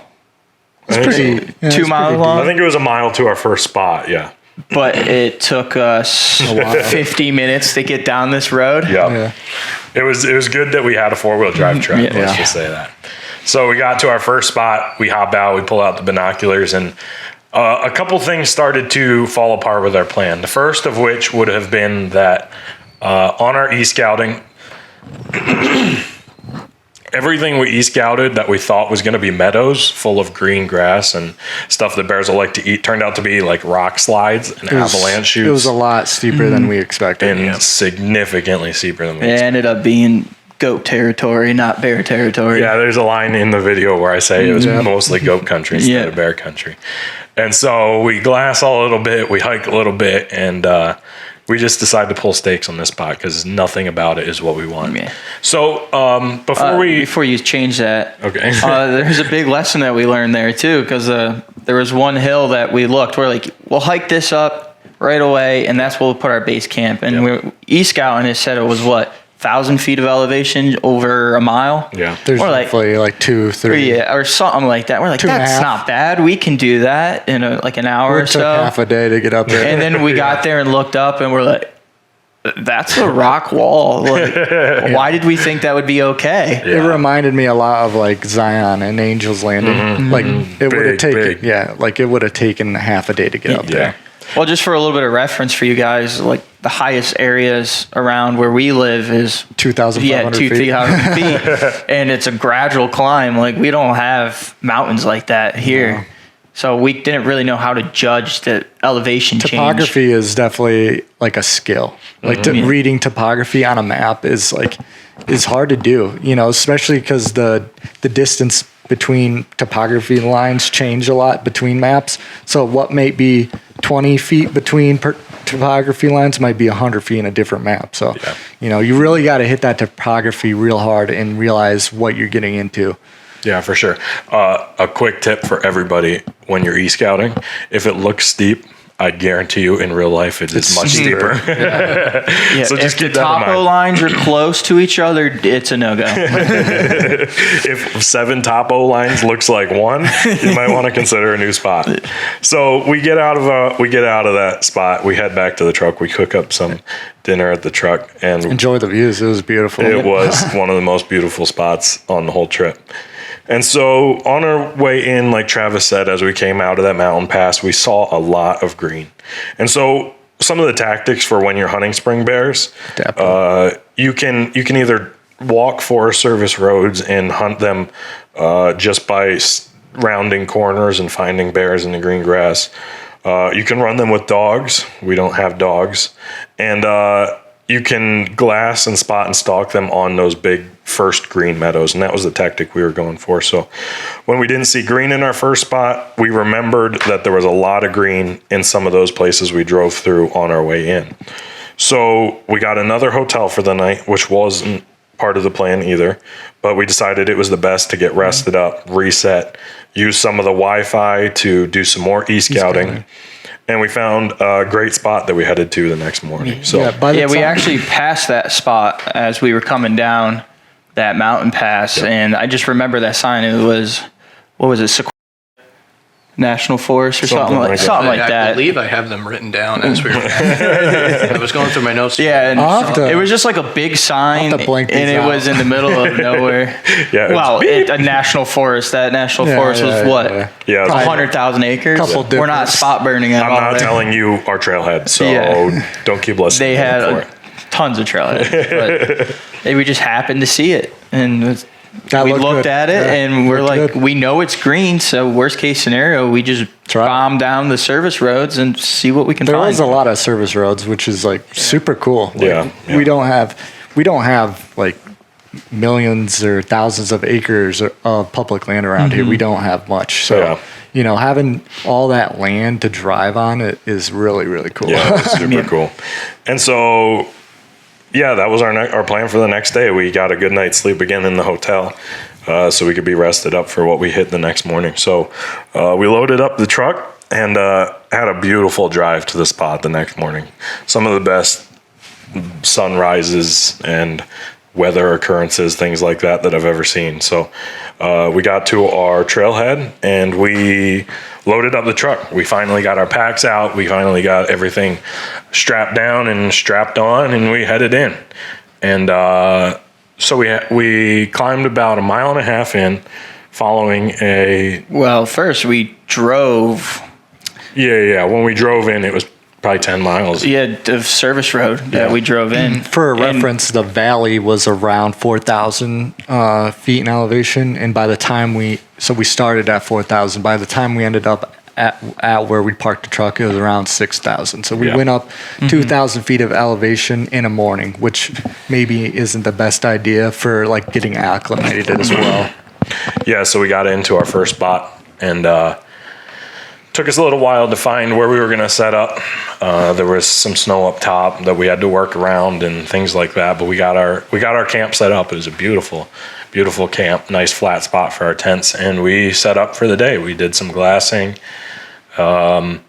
It's pretty- yeah, it's 2 miles pretty long? I think it was a mile to our first spot. Yeah. But it took us 50 minutes to get down this road. Yeah. It was good that we had a 4-wheel drive truck. Yeah. Let's just say that. So we got to our first spot. We hop out. We pull out the binoculars, and a couple things started to fall apart with our plan. The first of which would have been that on our e-scouting, everything we e-scouted that we thought was going to be meadows full of green grass and stuff that bears will like to eat turned out to be like rock slides and avalanche chutes. It was a lot steeper than we expected. and significantly steeper than we It expected. ended up being goat territory, not bear territory. Yeah, there's a line in the video where I say it was mostly goat country instead of bear country. And so we glass a little bit, we hike a little bit, and we just decided to pull stakes on this spot because nothing about it is what we want. Yeah. So before you change that, Okay. There's a big lesson that we learned there too, because there was one hill that we looked. We're like, we'll hike this up right away, and that's where we'll put our base camp. And we're e-scouting has said it was what 1,000 feet of elevation over a mile. Yeah. There's Or like- roughly like 2, 3. Yeah, or something like that. We're like, 2.5. that's not bad. We can do that in like an hour or It took so. half a day to get up there. And then we got there and looked up, and we're like, that's a rock wall. Like, why did we think that would be okay? It reminded me a lot of like Zion and Angels Landing. Like it would have taken, big. it would have taken half a day to get up there. Well, just for a little bit of reference for you guys, like the highest areas around where we live is 2,500 feet. 2,500 feet, and it's a gradual climb. Like we don't have mountains like that here. No. So we didn't really know how to judge the elevation Topography change. is definitely like a skill. Like reading topography on a map is hard to do, you know, especially because the distance between topography lines change a lot between maps. So what may be 20 feet between topography lines might be 100 feet in a different map. So, you know, you really got to hit that topography real hard and realize what you're getting into. Yeah, for sure. A quick tip for everybody when you're e-scouting, if it looks steep, I guarantee you in real life it is much steeper. Yeah, So just if the keep that in topo mind. lines are close to each other, it's a no-go. If 7 topo lines looks like one, you might want to consider a new spot. So we get out of that spot. We head back to the truck. We cook up some dinner at the truck, and Enjoy the views. It was beautiful. it was one of the most beautiful spots on the whole trip. And so on our way in, like Travis said, as we came out of that mountain pass, we saw a lot of green. And so some of the tactics for when you're hunting spring bears, you can either walk Forest Service roads and hunt them just by rounding corners and finding bears in the green grass. You can run them with dogs. We don't have dogs. And you can glass and spot and stalk them on those big first green meadows, and that was the tactic we were going for. So when we didn't see green in our first spot, we remembered that there was a lot of green in some of those places we drove through on our way in. So we got another hotel for the night, which wasn't part of the plan either, but we decided it was the best to get rested up, reset, use some of the Wi-Fi to do some more e-scouting. And we found a great spot that we headed to the next morning. So we actually passed that spot as we were coming down that mountain pass, and I just remember that sign. It was, what was it, National Forest or something like that. I believe I have them written down as we were. I was going through my notes. Yeah, and it was just like a big sign, and it was in the middle of nowhere. A national forest. That national forest was what? 100,000 acres. We're not spot burning at all. I'm not telling you our trailhead, so don't keep listening. They had tons of trailheads, but we just happened to see it, and we looked at it, and we're like, we know it's green, so worst case scenario, we just bomb down the service roads and see what we can find. There was a lot of service roads, which is like super cool. We don't have like millions or thousands of acres of public land around here. We don't have much. So, having all that land to drive on it is really, really cool. Yeah, it was super cool. And so, that was our plan for the next day. We got a good night's sleep again in the hotel, so we could be rested up for what we hit the next morning. So we loaded up the truck and had a beautiful drive to the spot the next morning. Some of the best sunrises and weather occurrences, things like that I've ever seen. So we got to our trailhead and we loaded up the truck. We finally got our packs out. We finally got everything strapped down and strapped on, and we headed in. And so we climbed about 1.5 miles in, following a... Well, first we drove. Yeah. When we drove in, it was probably 10 miles. Yeah, the service road that we drove in. For reference, the valley was around 4,000 feet in elevation, and by the time we started at 4,000. By the time we ended up at where we parked the truck, it was around 6,000. So we went up 2,000 feet of elevation in a morning, which maybe isn't the best idea for like getting acclimated as well. Yeah, so we got into our first spot, and took us a little while to find where we were going to set up. There was some snow up top that we had to work around and things like that. But we got our camp set up. It was a beautiful, beautiful camp, nice flat spot for our tents, and we set up for the day. We did some glassing. But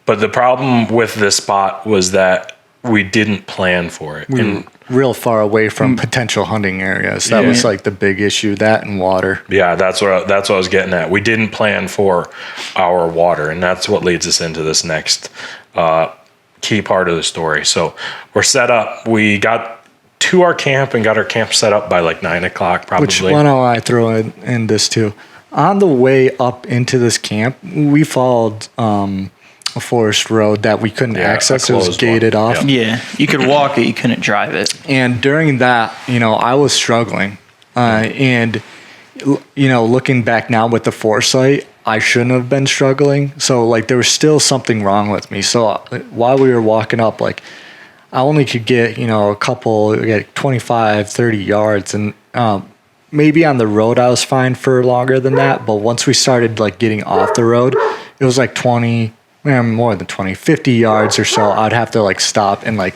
the problem with this spot was that we didn't plan for it. We were real far away from potential hunting areas. That was like the big issue, that and water. Yeah, that's what I was getting at. We didn't plan for our water, and that's what leads us into this next key part of the story. So we're set up. We got to our camp and got our camp set up by like 9 o'clock probably. Which, why don't I throw in this too? On the way up into this camp, we followed a forest road that we couldn't access. It was gated off. Yeah, you could walk it, you couldn't drive it. And during that, I was struggling. And, looking back now with the foresight, I shouldn't have been struggling. So, like, there was still something wrong with me. So, while we were walking up, like, I only could get, a couple, 25, 30 yards. And maybe on the road I was fine for longer than that. But once we started, like, getting off the road, it was like 20... more than 20, 50 yards or so. I'd have to like stop and like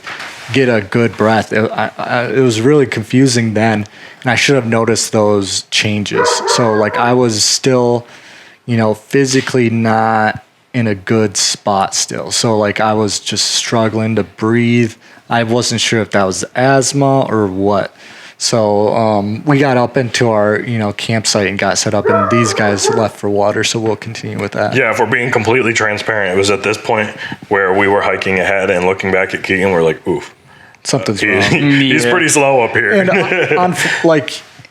get a good breath. It was really confusing then, and I should have noticed those changes. So like I was still, physically not in a good spot still. So like I was just struggling to breathe. I wasn't sure if that was asthma or what. So we got up into our, campsite and got set up, and these guys left for water, so we'll continue with that. Yeah, if we're being completely transparent, it was at this point where we were hiking ahead and looking back at Keegan, we're like, oof. Something's wrong. He's pretty slow up here.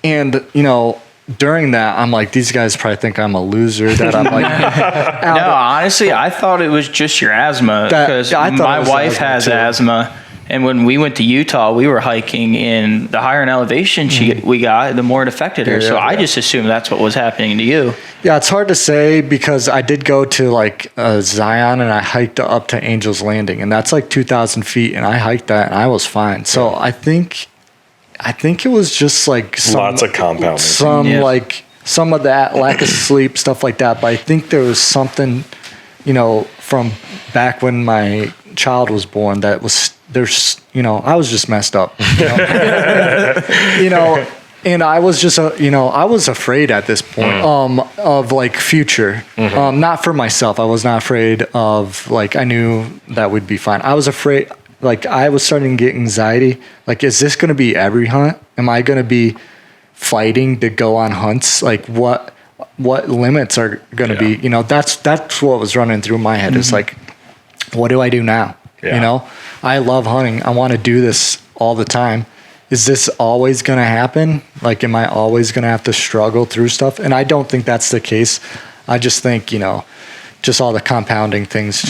And, during that, I'm like, these guys probably think I'm a loser, that I'm like... No, honestly, I thought it was just your asthma, because my wife has asthma. And when we went to Utah, we were hiking, and the higher in elevation we got, the more it affected her. So I just assumed that's what was happening to you. Yeah, it's hard to say because I did go to like Zion and I hiked up to Angel's Landing, and that's like 2,000 feet, and I hiked that and I was fine. So I think it was just like lots of compounding, some of that lack of sleep, stuff like that. But I think there was something, from back when my child was born that was. I was just messed up, and I was just, I was afraid at this point, of like future, not for myself. I was not afraid of like, I knew that we'd be fine. I was afraid, like I was starting to get anxiety. Like, is this going to be every hunt? Am I going to be fighting to go on hunts? Like what limits are going to be, that's what was running through my head. It's like, what do I do now? Yeah. I love hunting. I want to do this all the time. Is this always going to happen? Like, am I always going to have to struggle through stuff? And I don't think that's the case. I just think, just all the compounding things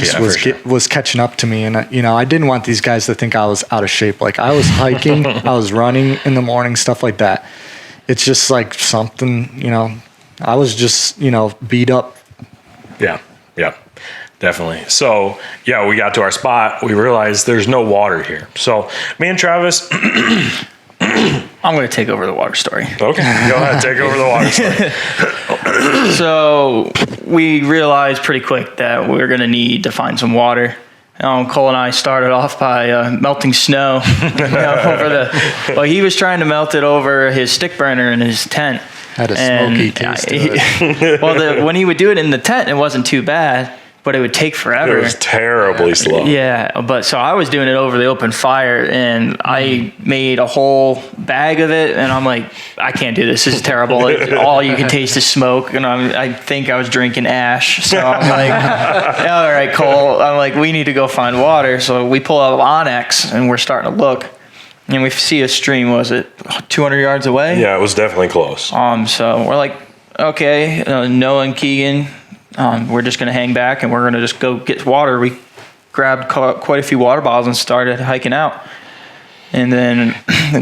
was catching up to me. And, I didn't want these guys to think I was out of shape. Like, I was hiking, I was running in the morning, stuff like that. It's just like something, I was just, beat up. Yeah. Definitely. So, we got to our spot. We realized there's no water here. So, me and Travis. I'm going to take over the water story. Okay. Go ahead. Take over the water story. So, we realized pretty quick that we were going to need to find some water. Cole and I started off by melting snow he was trying to melt it over his stick burner in his tent. Had a smoky taste to it. When he would do it in the tent, it wasn't too bad. But it would take forever. It was terribly slow. Yeah, but so I was doing it over the open fire, and I made a whole bag of it, and I'm like, I can't do this. This is terrible. All you can taste is smoke, and I think I was drinking ash. So I'm like, all right, Cole. I'm like, we need to go find water. So we pull up Onyx, and we're starting to look, and we see a stream. Was it 200 yards away? Yeah, it was definitely close. So we're like, okay, Noah and Keegan. We're just going to hang back and we're going to just go get water. We grabbed quite a few water bottles and started hiking out. And then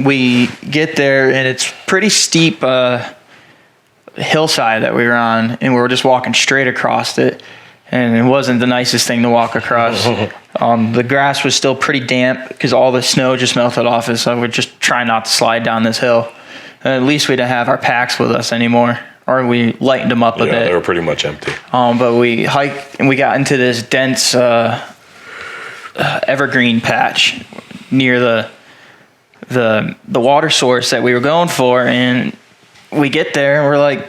we get there and it's pretty steep hillside that we were on, and we were just walking straight across it. And it wasn't the nicest thing to walk across. The grass was still pretty damp because all the snow just melted off it. So we're just trying not to slide down this hill. And at least we didn't have our packs with us anymore. Or we lightened them up a bit. Yeah, they were pretty much empty. But we hiked and we got into this dense evergreen patch near the water source that we were going for, and we get there and we're like,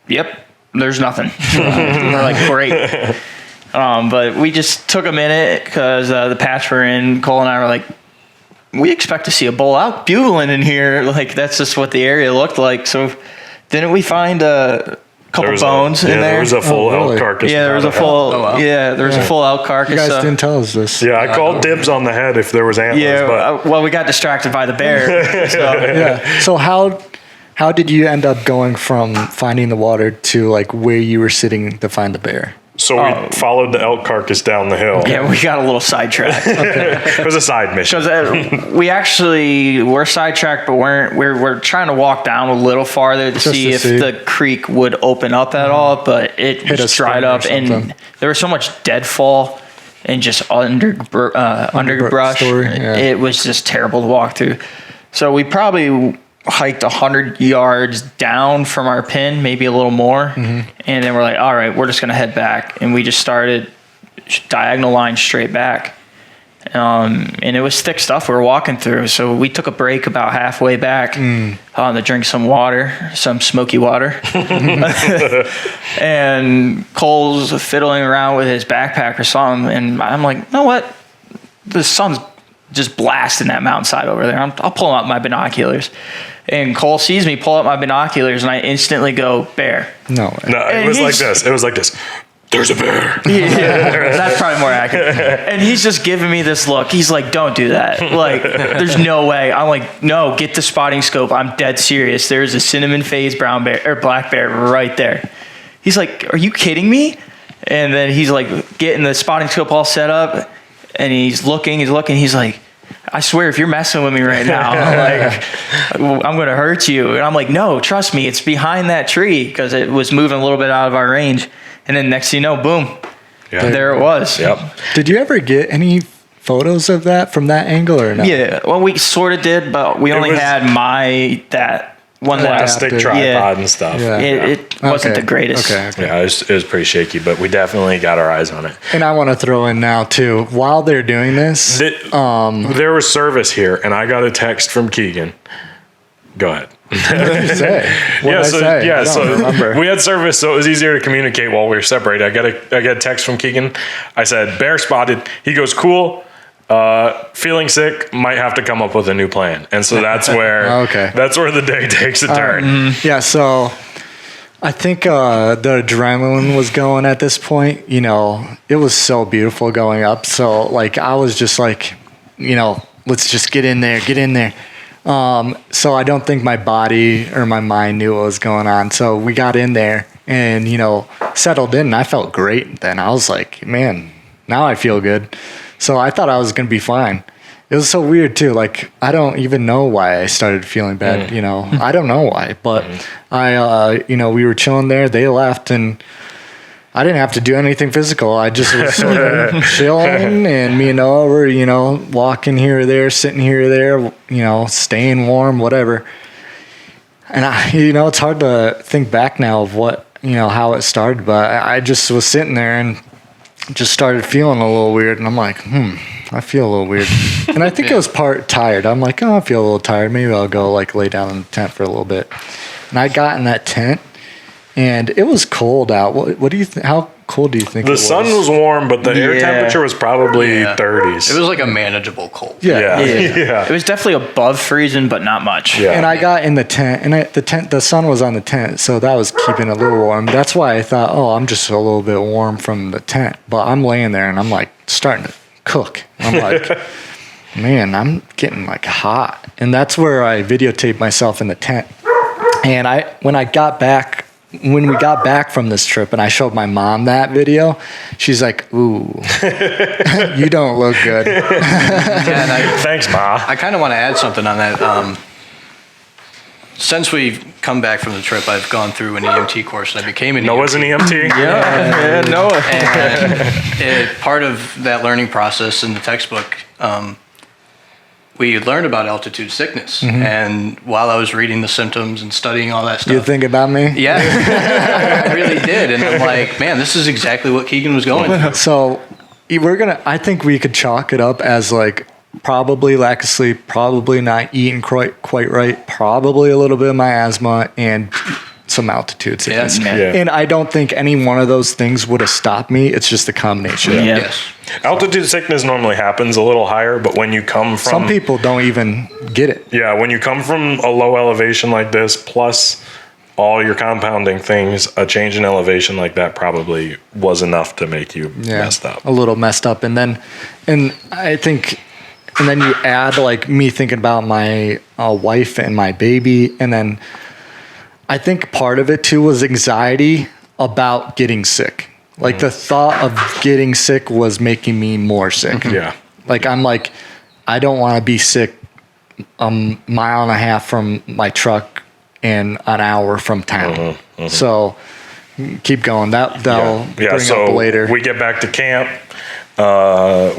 "Yep, there's nothing." We're like, "Great." But we just took a minute because the patch we're in, Cole and I were like, "We expect to see a bull out bugling in here." Like that's just what the area looked like. So. Didn't we find a couple bones in there? There was a full elk carcass. Yeah, there was a full. There was a full elk carcass. You guys didn't tell us this. Yeah, I called dibs on the head if there was antlers. Yeah, well, we got distracted by the bear. So how did you end up going from finding the water to like where you were sitting to find the bear? So we followed the elk carcass down the hill. Yeah, we got a little sidetracked. It was a side mission. Because we actually were sidetracked, but we're trying to walk down a little farther to see if the creek would open up at all, but it just dried up, and there was so much deadfall and just underbrush. It was just terrible to walk through. So we probably hiked 100 yards down from our pin, maybe a little more. And then we're like, all right, we're just going to head back. And we just started diagonal line straight back. And it was thick stuff we were walking through. So we took a break about halfway back to drink some water, some smoky water. And Cole's fiddling around with his backpack or something. And I'm like, you know what? The sun's just blasting that mountainside over there. I'll pull out my binoculars. And Cole sees me pull out my binoculars, and I instantly go, bear. No way. No, it was like this. It was like this. There's a bear. Yeah, that's probably more accurate. And he's just giving me this look. He's like, don't do that. Like, there's no way. I'm like, no, get the spotting scope. I'm dead serious. There's a cinnamon phase brown bear or black bear right there. He's like, are you kidding me? And then he's like getting the spotting scope all set up, and he's looking. He's like, I swear, if you're messing with me right now, like, I'm going to hurt you. And I'm like, no, trust me, it's behind that tree, because it was moving a little bit out of our range. And then next thing you know, boom, there it was. Yep. Did you ever get any photos of that from that angle or not? Yeah, well, we sort of did, but we only had that one plastic tripod and stuff. Yeah. It wasn't the greatest. Okay. Yeah, it was pretty shaky, but we definitely got our eyes on it. And I want to throw in now too, while they're doing this, There was service here, and I got a text from Keegan. Go ahead. what did you say? So we had service, so it was easier to communicate while we were separated. I got a text from Keegan. I said, bear spotted. He goes, cool. Feeling sick, might have to come up with a new plan. And so that's where that's where the day takes a turn. Yeah, so I think the adrenaline was going at this point. You know, it was so beautiful going up. So like I was just like, you know, let's just get in there. So I don't think my body or my mind knew what was going on. So we got in there and, you know, settled in, and I felt great then. I was like, man, now I feel good. So I thought I was going to be fine. It was so weird too. Like, I don't even know why I started feeling bad, you know. I don't know why, but you know, we were chilling there. They left, and I didn't have to do anything physical. I just was sort of chilling, and me and Noah were, you know, walking here or there, sitting here or there, you know, staying warm, whatever. And you know, it's hard to think back now of what, you know, how it started, but I just was sitting there and just started feeling a little weird, and I'm like, I feel a little weird. And I think it was part tired. I'm like, I feel a little tired. Maybe I'll go like lay down in the tent for a little bit. And I got in that tent, and it was cold out. What do you think? How cold do you think it was? The sun was warm, but the air temperature was probably 30s. It was like a manageable cold. Yeah. It was definitely above freezing, but not much. Yeah. And I got in the tent, and the sun was on the tent, so that was keeping it a little warm. That's why I thought, I'm just a little bit warm from the tent. But I'm laying there, and I'm like starting to cook. I'm like, man, I'm getting like hot. And that's where I videotaped myself in the tent. And when we got back from this trip and I showed my mom that video, she's like, ooh, you don't look good. Thanks, Ma. I kind of want to add something on that. Since we've come back from the trip, I've gone through an EMT course, and I became an Noah's EMT. an EMT? Yeah, Noah. And part of that learning process in the textbook, we learned about altitude sickness. And while I was reading the symptoms and studying all that stuff. You think about me? Yeah, I really did. And I'm like, man, this is exactly what Keegan was going through. So I think we could chalk it up as like probably lack of sleep, probably not eating quite right, probably a little bit of my asthma, and some altitude sickness. Yeah. And I don't think any one of those things would have stopped me. It's just a combination. Yeah. Yes. Altitude sickness normally happens a little higher, but when you come from... Some people don't even get it. Yeah, when you come from a low elevation like this, plus all your compounding things, a change in elevation like that probably was enough to make you messed up. A little messed up. And then you add like me thinking about my wife and my baby, and then I think part of it too was anxiety about getting sick. Like the thought of getting sick was making me more sick. Yeah. Like I'm like, I don't want to be sick a mile and a half from my truck and an hour from town. So keep going. That'll bring up later. We get back to camp.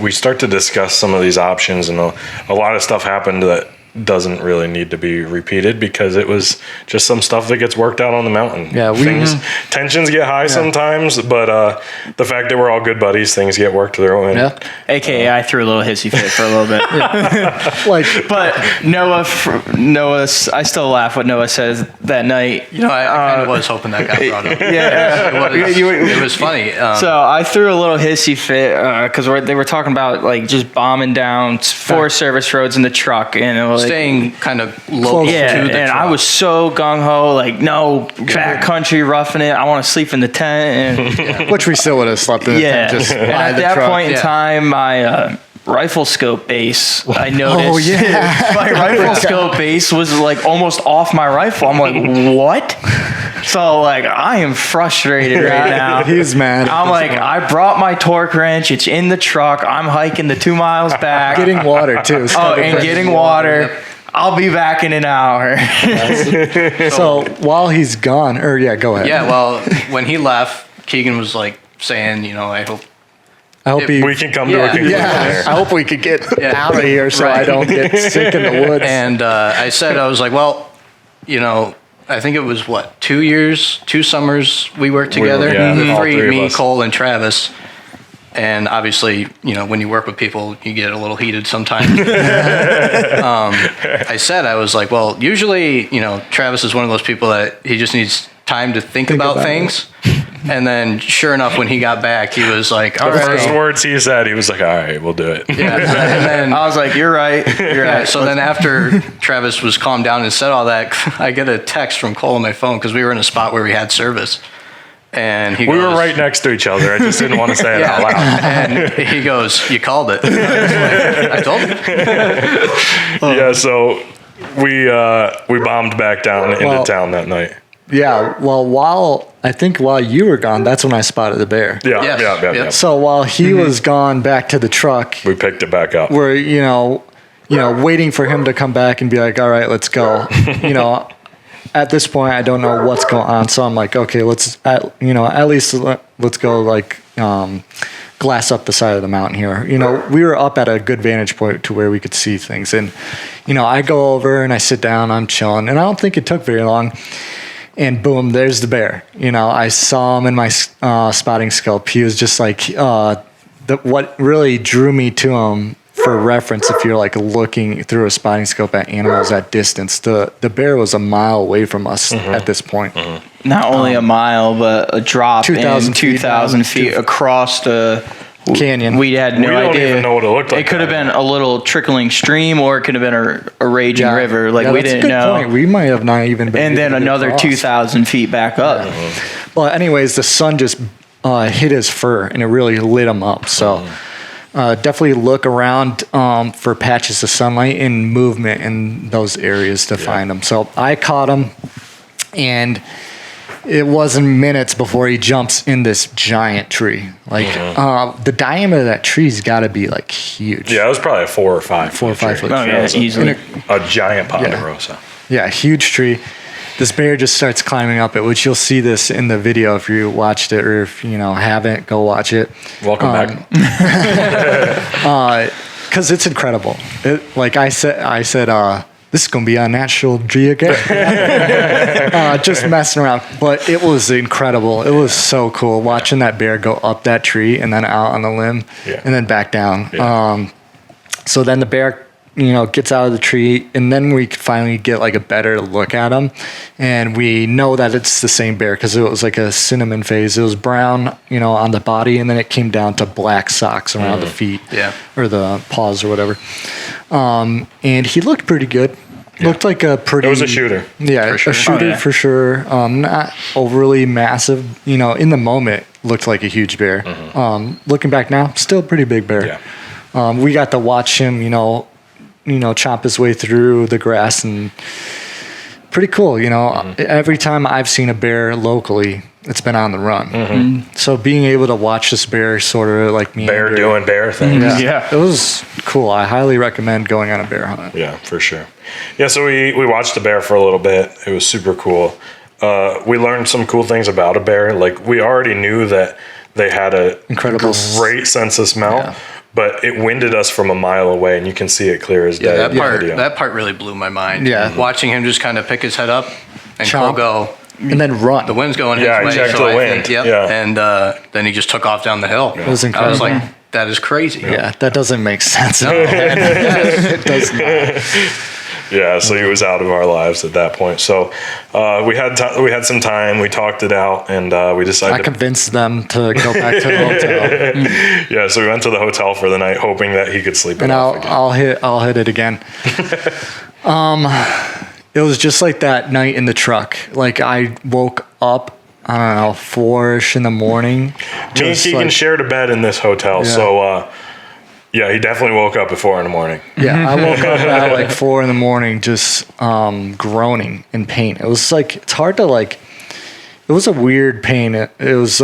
We start to discuss some of these options, and a lot of stuff happened that doesn't really need to be repeated because it was just some stuff that gets worked out on the mountain. Yeah, tensions get high sometimes, but the fact that we're all good buddies, things get worked through. And, AKA, I threw a little hissy fit for a little bit. But Noah, I still laugh what Noah says that night. You know, I kind of was hoping that got brought up. It was funny. So I threw a little hissy fit because they were talking about like just bombing down Forest Service roads in the truck, and it was staying kind of low to the and truck. I was so gung-ho, like, no, backcountry roughing it. I want to sleep in the tent. And, Which we still would have slept in the tent just and by at the that truck. point in time, my rifle scope base, I noticed my rifle scope base was like almost off my rifle. I'm like, what? So like I am frustrated right now. He's mad. I'm like, I brought my torque wrench. It's in the truck. I'm hiking the 2 miles back. Getting water too. And getting water. I'll be back in an hour. So while he's gone, go ahead. Yeah, well, when he left, Keegan was like saying, I hope we can come to a conclusion there. I hope we could get out of here so I don't get sick in the woods. And I was like, well, I think it was 2 summers we worked together. all three of me, us. Cole, and Travis. And obviously, when you work with people, you get a little heated sometimes. I was like, well, usually, Travis is one of those people that he just needs time to think about things. And then, sure enough, when he got back, he was like, all The right. first words he said, he was like, all right, we'll do it. Yeah, and then I was like, you're right. You're right. So then after Travis was calmed down and said all that, I get a text from Cole on my phone because we were in a spot where we had service. And We were right next to each other. I just didn't want to say it out loud. And he goes, you called it. I told you. Yeah, so we bombed back down into town that night. Yeah, well, while you were gone, that's when I spotted the bear. Yeah, Yes. yeah. Yep. So while he was gone back to the truck, We picked it back up. we're waiting for him to come back and be like, all right, let's go. At this point, I don't know what's going on, so I'm like, okay, let's at least let's go glass up the side of the mountain here. We were up at a good vantage point to where we could see things, and I go over and I sit down, I'm chilling, and I don't think it took very long. And boom, there's the bear. I saw him in my spotting scope. He was just like, what really drew me to him, for reference, if you're like looking through a spotting scope at animals at distance, the bear was a mile away from us at this point. Mm-hmm. Not only a mile, but a drop 2,000 feet across the canyon. We had no We don't idea. even know what it looked like. It could have been a little trickling stream, or it could have been a raging river. Like we that's a didn't good know. point. We might have not even been. And then able to another cross. 2,000 feet back up. Well, anyways, the sun just hit his fur and it really lit him up. So definitely look around for patches of sunlight and movement in those areas to find him. So I caught him, and it wasn't minutes before he jumps in this giant tree. Like the diameter of that tree's got to be like huge. Yeah, it was probably a 4 or 5 4 or 5 foot. Oh, tree. yeah, easily. a giant ponderosa. Yeah, huge tree. This bear just starts climbing up it, which you'll see this in the video if you watched it, or if haven't, go watch it. Welcome back. Because it's incredible. Like I said, this is gonna be on Natural Geographic. Just messing around, but it was incredible. It was so cool watching that bear go up that tree and then out on the limb, and then back down. Yeah. So then the bear, gets out of the tree, and then we could finally get like a better look at him, and we know that it's the same bear because it was like a cinnamon phase. It was brown, on the body, and then it came down to black socks around the feet, or the paws or whatever. And he looked pretty good. Yeah. Looked like a pretty. It was a shooter. Yeah, For sure. a shooter Oh, yeah. for sure. Not overly massive. In the moment, looked like a huge bear. Looking back now, still a pretty big bear. Yeah. We got to watch him, chomp his way through the grass, and pretty cool. Every time I've seen a bear locally, it's been on the run. So being able to watch this bear sort of like me, Bear doing bear things. Yeah. it was cool. I highly recommend going on a bear hunt. Yeah, for sure. Yeah, so we watched the bear for a little bit. It was super cool. We learned some cool things about a bear. Like, we already knew that they had a Incredible great sense of smell, Yeah. but it winded us from a mile away, and you can see it clear as day. Yeah, in the video. that part really blew my mind. Yeah. Watching him just kind of pick his head up and Cole Chomp. go, And then run. the wind's going Yeah, his he way. checked So the I wind. think, yep. Yeah. And then he just took off down the hill. It was I incredible. was like, that is crazy. Yeah, that doesn't make sense. No. It does not. Yeah, so he was out of our lives at that point. So we had some time. We talked it out, and we I decided. convinced them to go back to the hotel, Yeah, so we went to the hotel for the night, hoping that he could sleep it and off again. I'll hit it again. It was just like that night in the truck. Like I woke up, I don't know, 4-ish in the morning. Me and just Keegan like- shared a bed in this hotel, Yeah. so yeah, he definitely woke up at 4 in the morning. Yeah, I woke up at like 4 in the morning, just groaning in pain. It was like it's hard to like it was a weird pain. It was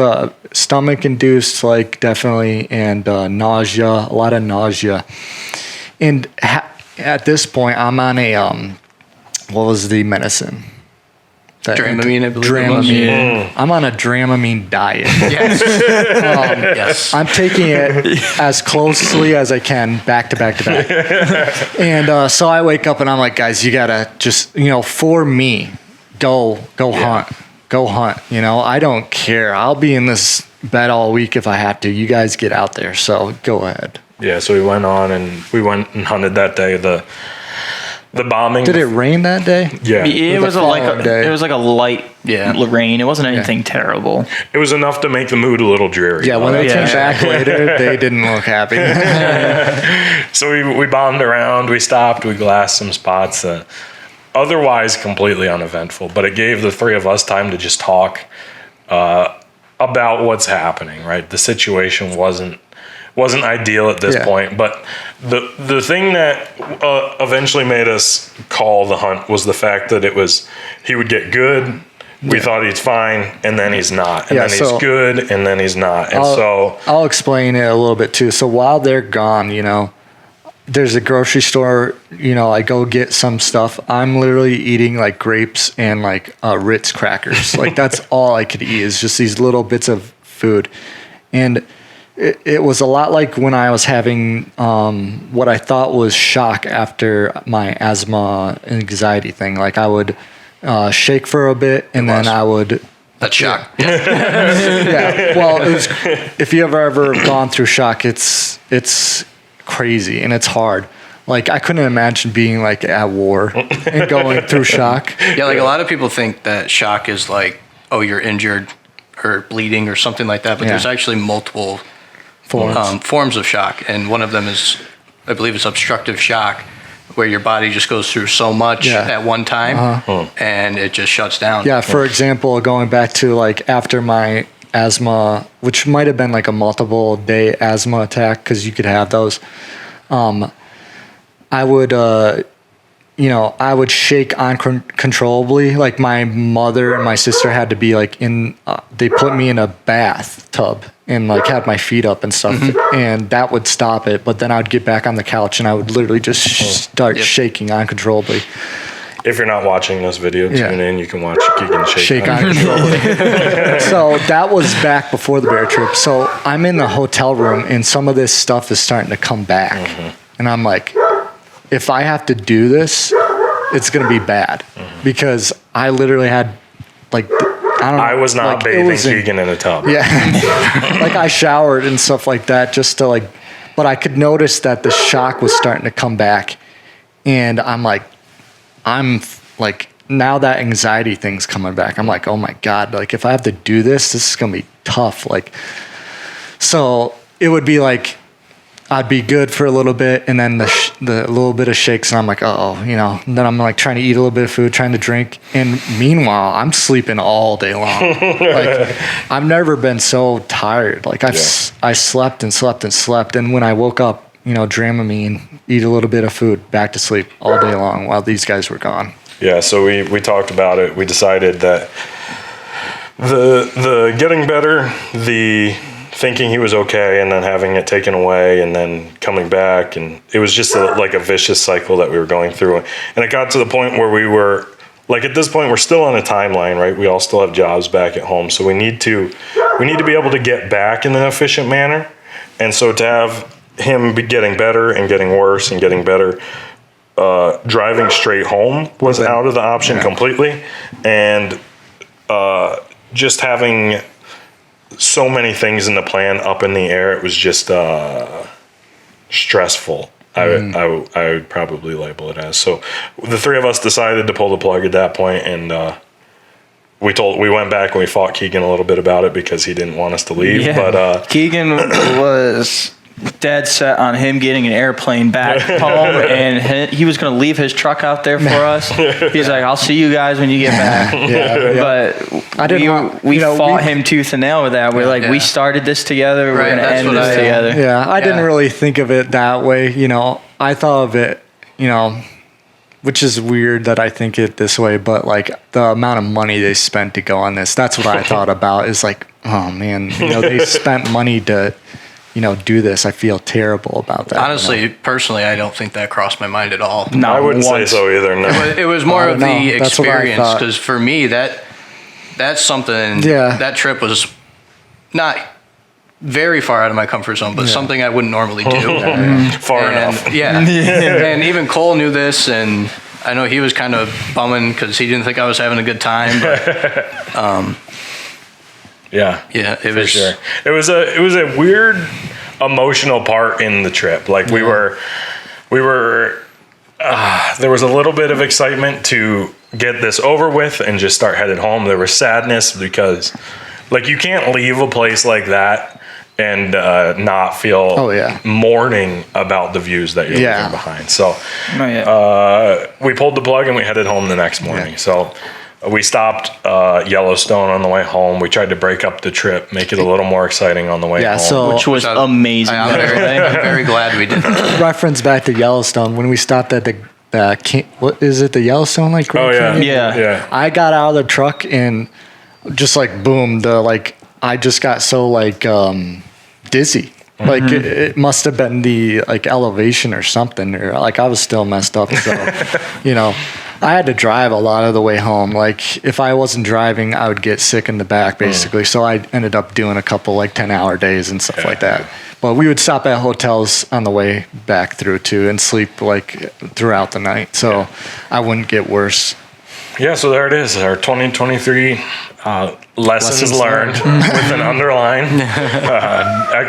stomach induced, like definitely, and nausea, a lot of nausea. And at this point, I'm on a what was the medicine? Dramamine, I believe. Dramamine. I'm on a Dramamine diet. Yes. Yes. I'm taking it as closely as I can, back to back to back. And so I wake up and I'm like, guys, you gotta just, for me, go hunt. Go hunt. I don't care. I'll be in this bed all week if I have to. You guys get out there. So go ahead. Yeah, so we went and hunted that day. The bombing. Did it rain that day? Yeah. It was like a light rain. It wasn't anything terrible. It was enough to make the mood a little dreary. Yeah, when they came back later, they didn't look happy. So we bombed around, we stopped, we glassed some spots. Otherwise completely uneventful, but it gave the three of us time to just talk about what's happening, right? The situation wasn't ideal at this point, but the thing that eventually made us call the hunt was the fact that he would get good. We thought he's fine, and then he's not, and then he's good, and then he's not, and I'll explain it a little bit too. So while they're gone, there's a grocery store, I go get some stuff. I'm literally eating like grapes and like Ritz crackers. Like that's all I could eat is just these little bits of food. And it was a lot like when I was having what I thought was shock after my asthma and anxiety thing. Like I would shake for a bit and then I would... That's shock. Yeah. Well, if you ever gone through shock, it's crazy and it's hard. Like I couldn't imagine being like at war and going through shock. Yeah, like a lot of people think that shock is like, oh, you're injured or bleeding or something like that, but there's actually multiple forms of shock, and one of them is, I believe it's obstructive shock, where your body just goes through so much at one time and it just shuts down. Yeah, for example, going back to like after my asthma, which might have been like a multiple day asthma attack, because you could have those. I would, I would shake uncontrollably. Like my mother and my sister had to be like they put me in a bathtub and like had my feet up and stuff, and that would stop it. But then I would get back on the couch and I would literally just start shaking uncontrollably. If you're not watching this video, tune in. You can watch Keegan shake uncontrollably. So that was back before the bear trip. So I'm in the hotel room and some of this stuff is starting to come back. And I'm like, if I have to do this, it's going to be bad. Because I literally had like, I was not like, bathing Keegan in a tub. Yeah. Like I showered and stuff like that just to like, but I could notice that the shock was starting to come back. And I'm like, now that anxiety thing's coming back. I'm like, oh my God, like if I have to do this is going to be tough. Like, so it would be like, I'd be good for a little bit, and then the little bit of shakes, and I'm like, and then I'm like trying to eat a little bit of food, trying to drink, and meanwhile, I'm sleeping all day long. Like, I've never been so tired. Like, I slept and slept and slept, and when I woke up, Dramamine, eat a little bit of food, back to sleep all day long while these guys were gone. Yeah, so we talked about it. We decided that the getting better, the thinking he was okay, and then having it taken away, and then coming back, and it was just like a vicious cycle that we were going through. And it got to the point where we were like, at this point, we're still on a timeline, right? We all still have jobs back at home, so we need to be able to get back in an efficient manner. And so to have him be getting better and getting worse and getting better, driving straight home was out of the option completely, and just having so many things in the plan up in the air, it was just stressful. I would probably label it as. So the three of us decided to pull the plug at that point, and we went back and we fought Keegan a little bit about it because he didn't want us to leave. Yeah. But Keegan was dead set on him getting an airplane back home, and he was going to leave his truck out there for us. He's like, "I'll see you guys when you get back." But we fought him tooth and nail with that. We're like, we started this together. We're going to end this together. Yeah, I didn't really think of it that way. I thought of it, which is weird that I think it this way, but like the amount of money they spent to go on this, that's what I thought about is like, oh man, they spent money to, do this. I feel terrible about that. Honestly, personally, I don't think that crossed my mind at all. No, I wouldn't say so either. No. It was more of the That's what I experience, thought. because for me, that's something, Yeah. that trip was not very far out of my comfort zone, but something I wouldn't normally do. Far enough. Yeah. And even Cole knew this, and I know he was kind of bumming because he didn't think I was having a good time. But, Yeah. yeah, it For was. sure. It was a weird emotional part in the trip. Like we were there was a little bit of excitement to get this over with and just start headed home. There was sadness because like you can't leave a place like that and not feel mourning about the views that you're leaving behind. So we pulled the plug and we headed home the next morning. So we stopped Yellowstone on the way home. We tried to break up the trip, make it a little more exciting on the way home. Which was amazing. I'm very glad we did that. Reference back to Yellowstone when we stopped at the what is it? The Yellowstone Grand Canyon? Yeah. I got out of the truck and just like boom, I just got so like dizzy. Like it must have been the like elevation or something, or like I was still messed up. So, I had to drive a lot of the way home. Like if I wasn't driving, I would get sick in the back basically. So I ended up doing a couple like 10-hour days and stuff like that. But we would stop at hotels on the way back through too and sleep like throughout the night. So I wouldn't get worse. Yeah, so there it is, our 2023 lessons learned with an underline,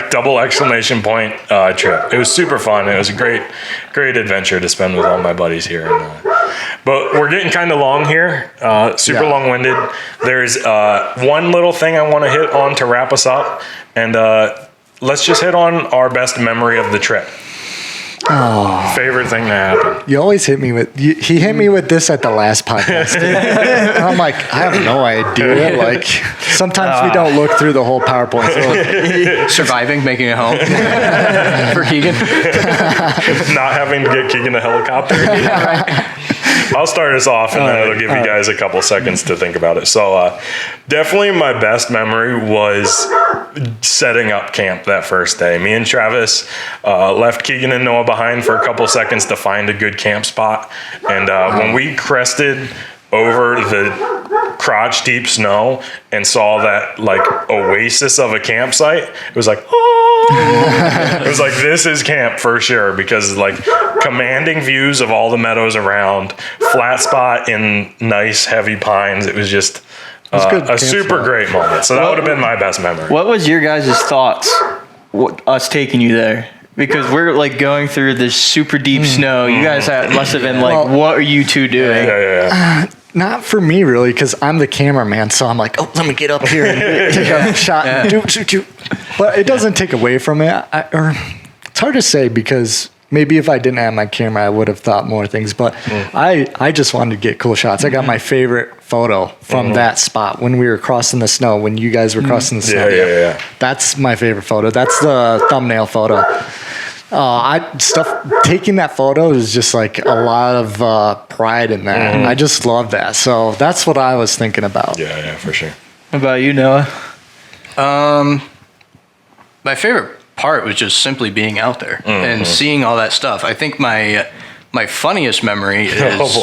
double exclamation point trip. It was super fun. It was a great adventure to spend with all my buddies here. But we're getting kind of long here, super long-winded. There's one little thing I want to hit on to wrap us up, and let's just hit on our best memory of the trip. Oh. Favorite thing to happen. You always hit me with he hit me with this at the last podcast. I'm like, I have no idea. Like sometimes we don't look through the whole PowerPoint. So. Surviving, making it home for Keegan. Not having to get Keegan a helicopter. I'll start us off, and then it'll give you guys a couple seconds to think about it. So definitely my best memory was setting up camp that first day. Me and Travis left Keegan and Noah behind for a couple seconds to find a good camp spot. And when we crested over the crotch deep snow and saw that like oasis of a campsite, it was like, oh, it was like, this is camp for sure, because like commanding views of all the meadows around, flat spot in nice heavy pines. It was just a super great moment. So that would have been my best memory. What was your guys' thoughts, us taking you there? Because we're like going through this super deep snow. You guys must have been like, what are you two doing? Not for me, really, because I'm the cameraman. So I'm like, oh, let me get up here and take a shot and shoot. But it doesn't take away from it. It's hard to say because maybe if I didn't have my camera, I would have thought more things. But I just wanted to get cool shots. I got my favorite photo from that spot when we were crossing the snow, when you guys were crossing the snow. Yeah. That's my favorite photo. That's the thumbnail photo. Taking that photo is just like a lot of pride in that. I just love that. So that's what I was thinking about. Yeah, for sure. What about you, Noah? My favorite part was just simply being out there and seeing all that stuff. I think my funniest memory is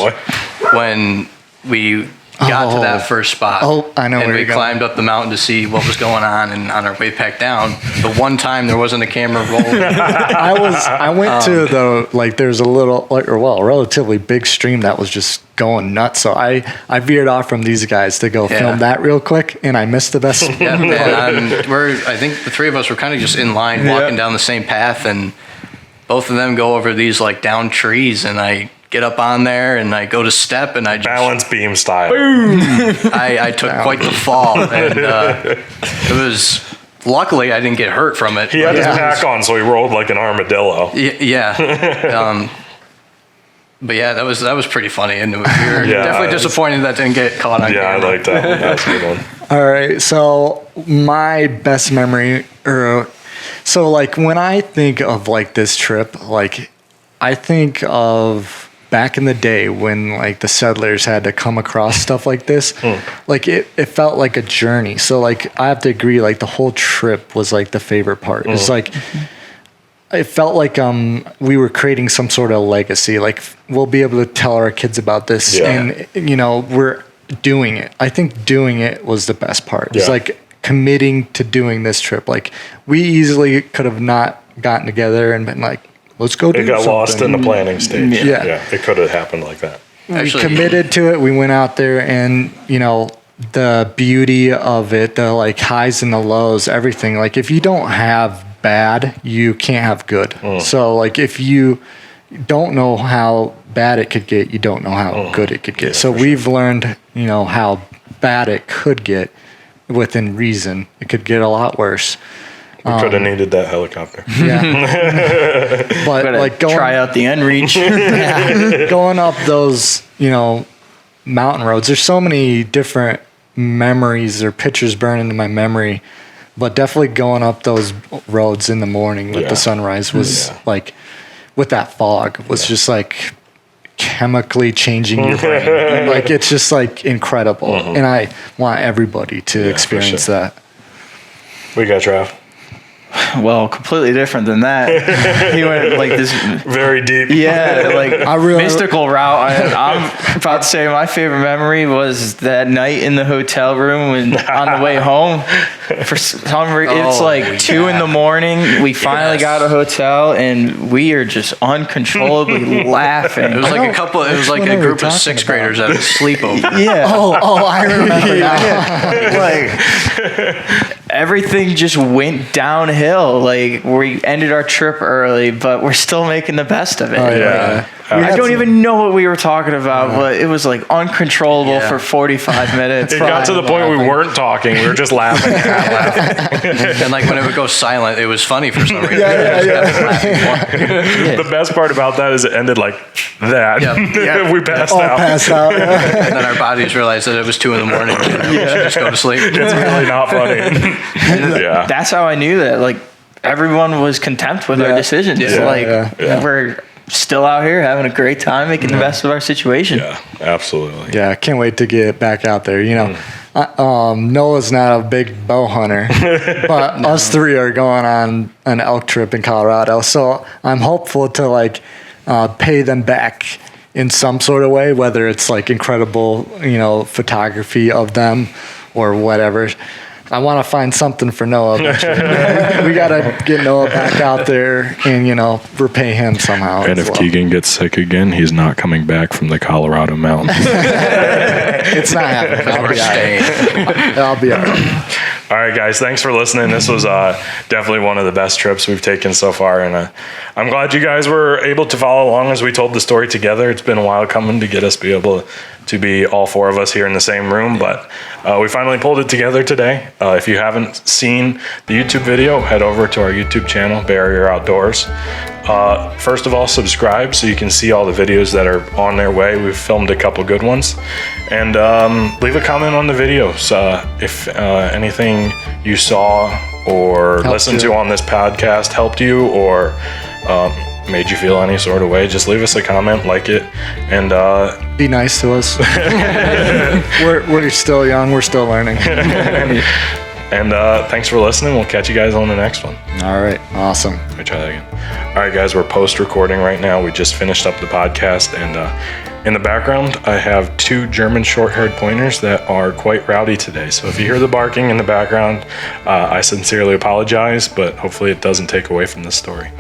when we got to that first spot. Oh, I know and where we you're going. climbed up the mountain to see what was going on, and on our way back down, the one time there wasn't a camera rolling. I went to there's a little, relatively big stream that was just going nuts. So I veered off from these guys to go film that real quick, and I missed the best. I think the three of us were kind of just in line walking down the same path, and both of them go over these like down trees, and I get up on there and I go to step and I just balance beam style. Boom! I took quite the fall, and it was luckily I didn't get hurt from it. He had his pack on, so he rolled like an armadillo. Yeah. But yeah, that was pretty funny, and we were definitely disappointed that didn't get caught on camera. I like that one. That's a good one. All right, so my best memory, so like when I think of like this trip, like I think of back in the day when like the settlers had to come across stuff like this, like it felt like a journey. So like I have to agree, like the whole trip was like the favorite part. It's like it felt like we were creating some sort of legacy. Like we'll be able to tell our kids about this, and you know we're doing it. I think doing it was the best part. It's like committing to doing this trip. Like we easily could have not gotten together and been like, let's go do something. It got lost in the planning stage. Yeah. It could have happened like that. Actually, we committed to it. We went out there, and you know the beauty of it, the like highs and the lows, everything. Like if you don't have bad, you can't have good. So like if you don't know how bad it could get, you don't know how good it could get. So we've learned, you know, how bad it could get within reason. It could get a lot worse. We could have needed that helicopter. Yeah. But like try out the unreach. going up those, you know, mountain roads, there's so many different memories or pictures burned into my memory. But definitely going up those roads in the morning with the sunrise was like, with that fog, was just like chemically changing your brain. Like it's just like incredible. And I want everybody to experience that. We got Trav. Well, completely different than that. He went like this very deep. Yeah, like I really, mystical route. I'm about to say my favorite memory was that night in the hotel room when on the way home. For some reason, it's like 2 a.m. We finally got a hotel, and we are just uncontrollably laughing. It was like a couple. It was like a group of 6th graders at a sleepover. Yeah. Oh, I remember now. Like everything just went downhill. Like we ended our trip early, but we're still making the best of it. I don't even know what we were talking about, but it was like uncontrollable for 45 minutes. It got to the point we weren't talking. We were just laughing. And like when it would go silent, it was funny for some reason. The best part about that is it ended like that. We passed out. And then our bodies realized that it was 2 a.m. and we should just go to sleep. It's really not funny. That's how I knew that like everyone was content with our decisions. We're still out here having a great time, making the best of our situation. Yeah, absolutely. Yeah, I can't wait to get back out there. You know, Noah's not a big bow hunter, but us 3 are going on an elk trip in Colorado. So I'm hopeful to like pay them back in some sort of way, whether it's like incredible, you know, photography of them or whatever. I want to find something for Noah eventually. We got to get Noah back out there and, you know, repay him somehow. And if Keegan gets sick again, he's not coming back from the Colorado mountains. It's not happening. I'll be all right. All right, guys, thanks for listening. This was definitely one of the best trips we've taken so far, and I'm glad you guys were able to follow along as we told the story together. It's been a while coming to get us be able to be all 4 of us here in the same room, but we finally pulled it together today. If you haven't seen the YouTube video, head over to our YouTube channel, Barrier Outdoors. First of all, subscribe so you can see all the videos that are on their way. We've filmed a couple good ones. And leave a comment on the videos. If anything you saw or listened to on this podcast helped you or made you feel any sort of way, just leave us a comment, like it, and be nice to us. we're still young. We're still learning. And thanks for listening. We'll catch you guys on the next one. All right. Awesome. Let me try that again. All right, guys, we're post-recording right now. We just finished up the podcast, and in the background, I have 2 German short-haired pointers that are quite rowdy today. So if you hear the barking in the background, I sincerely apologize, but hopefully it doesn't take away from the story.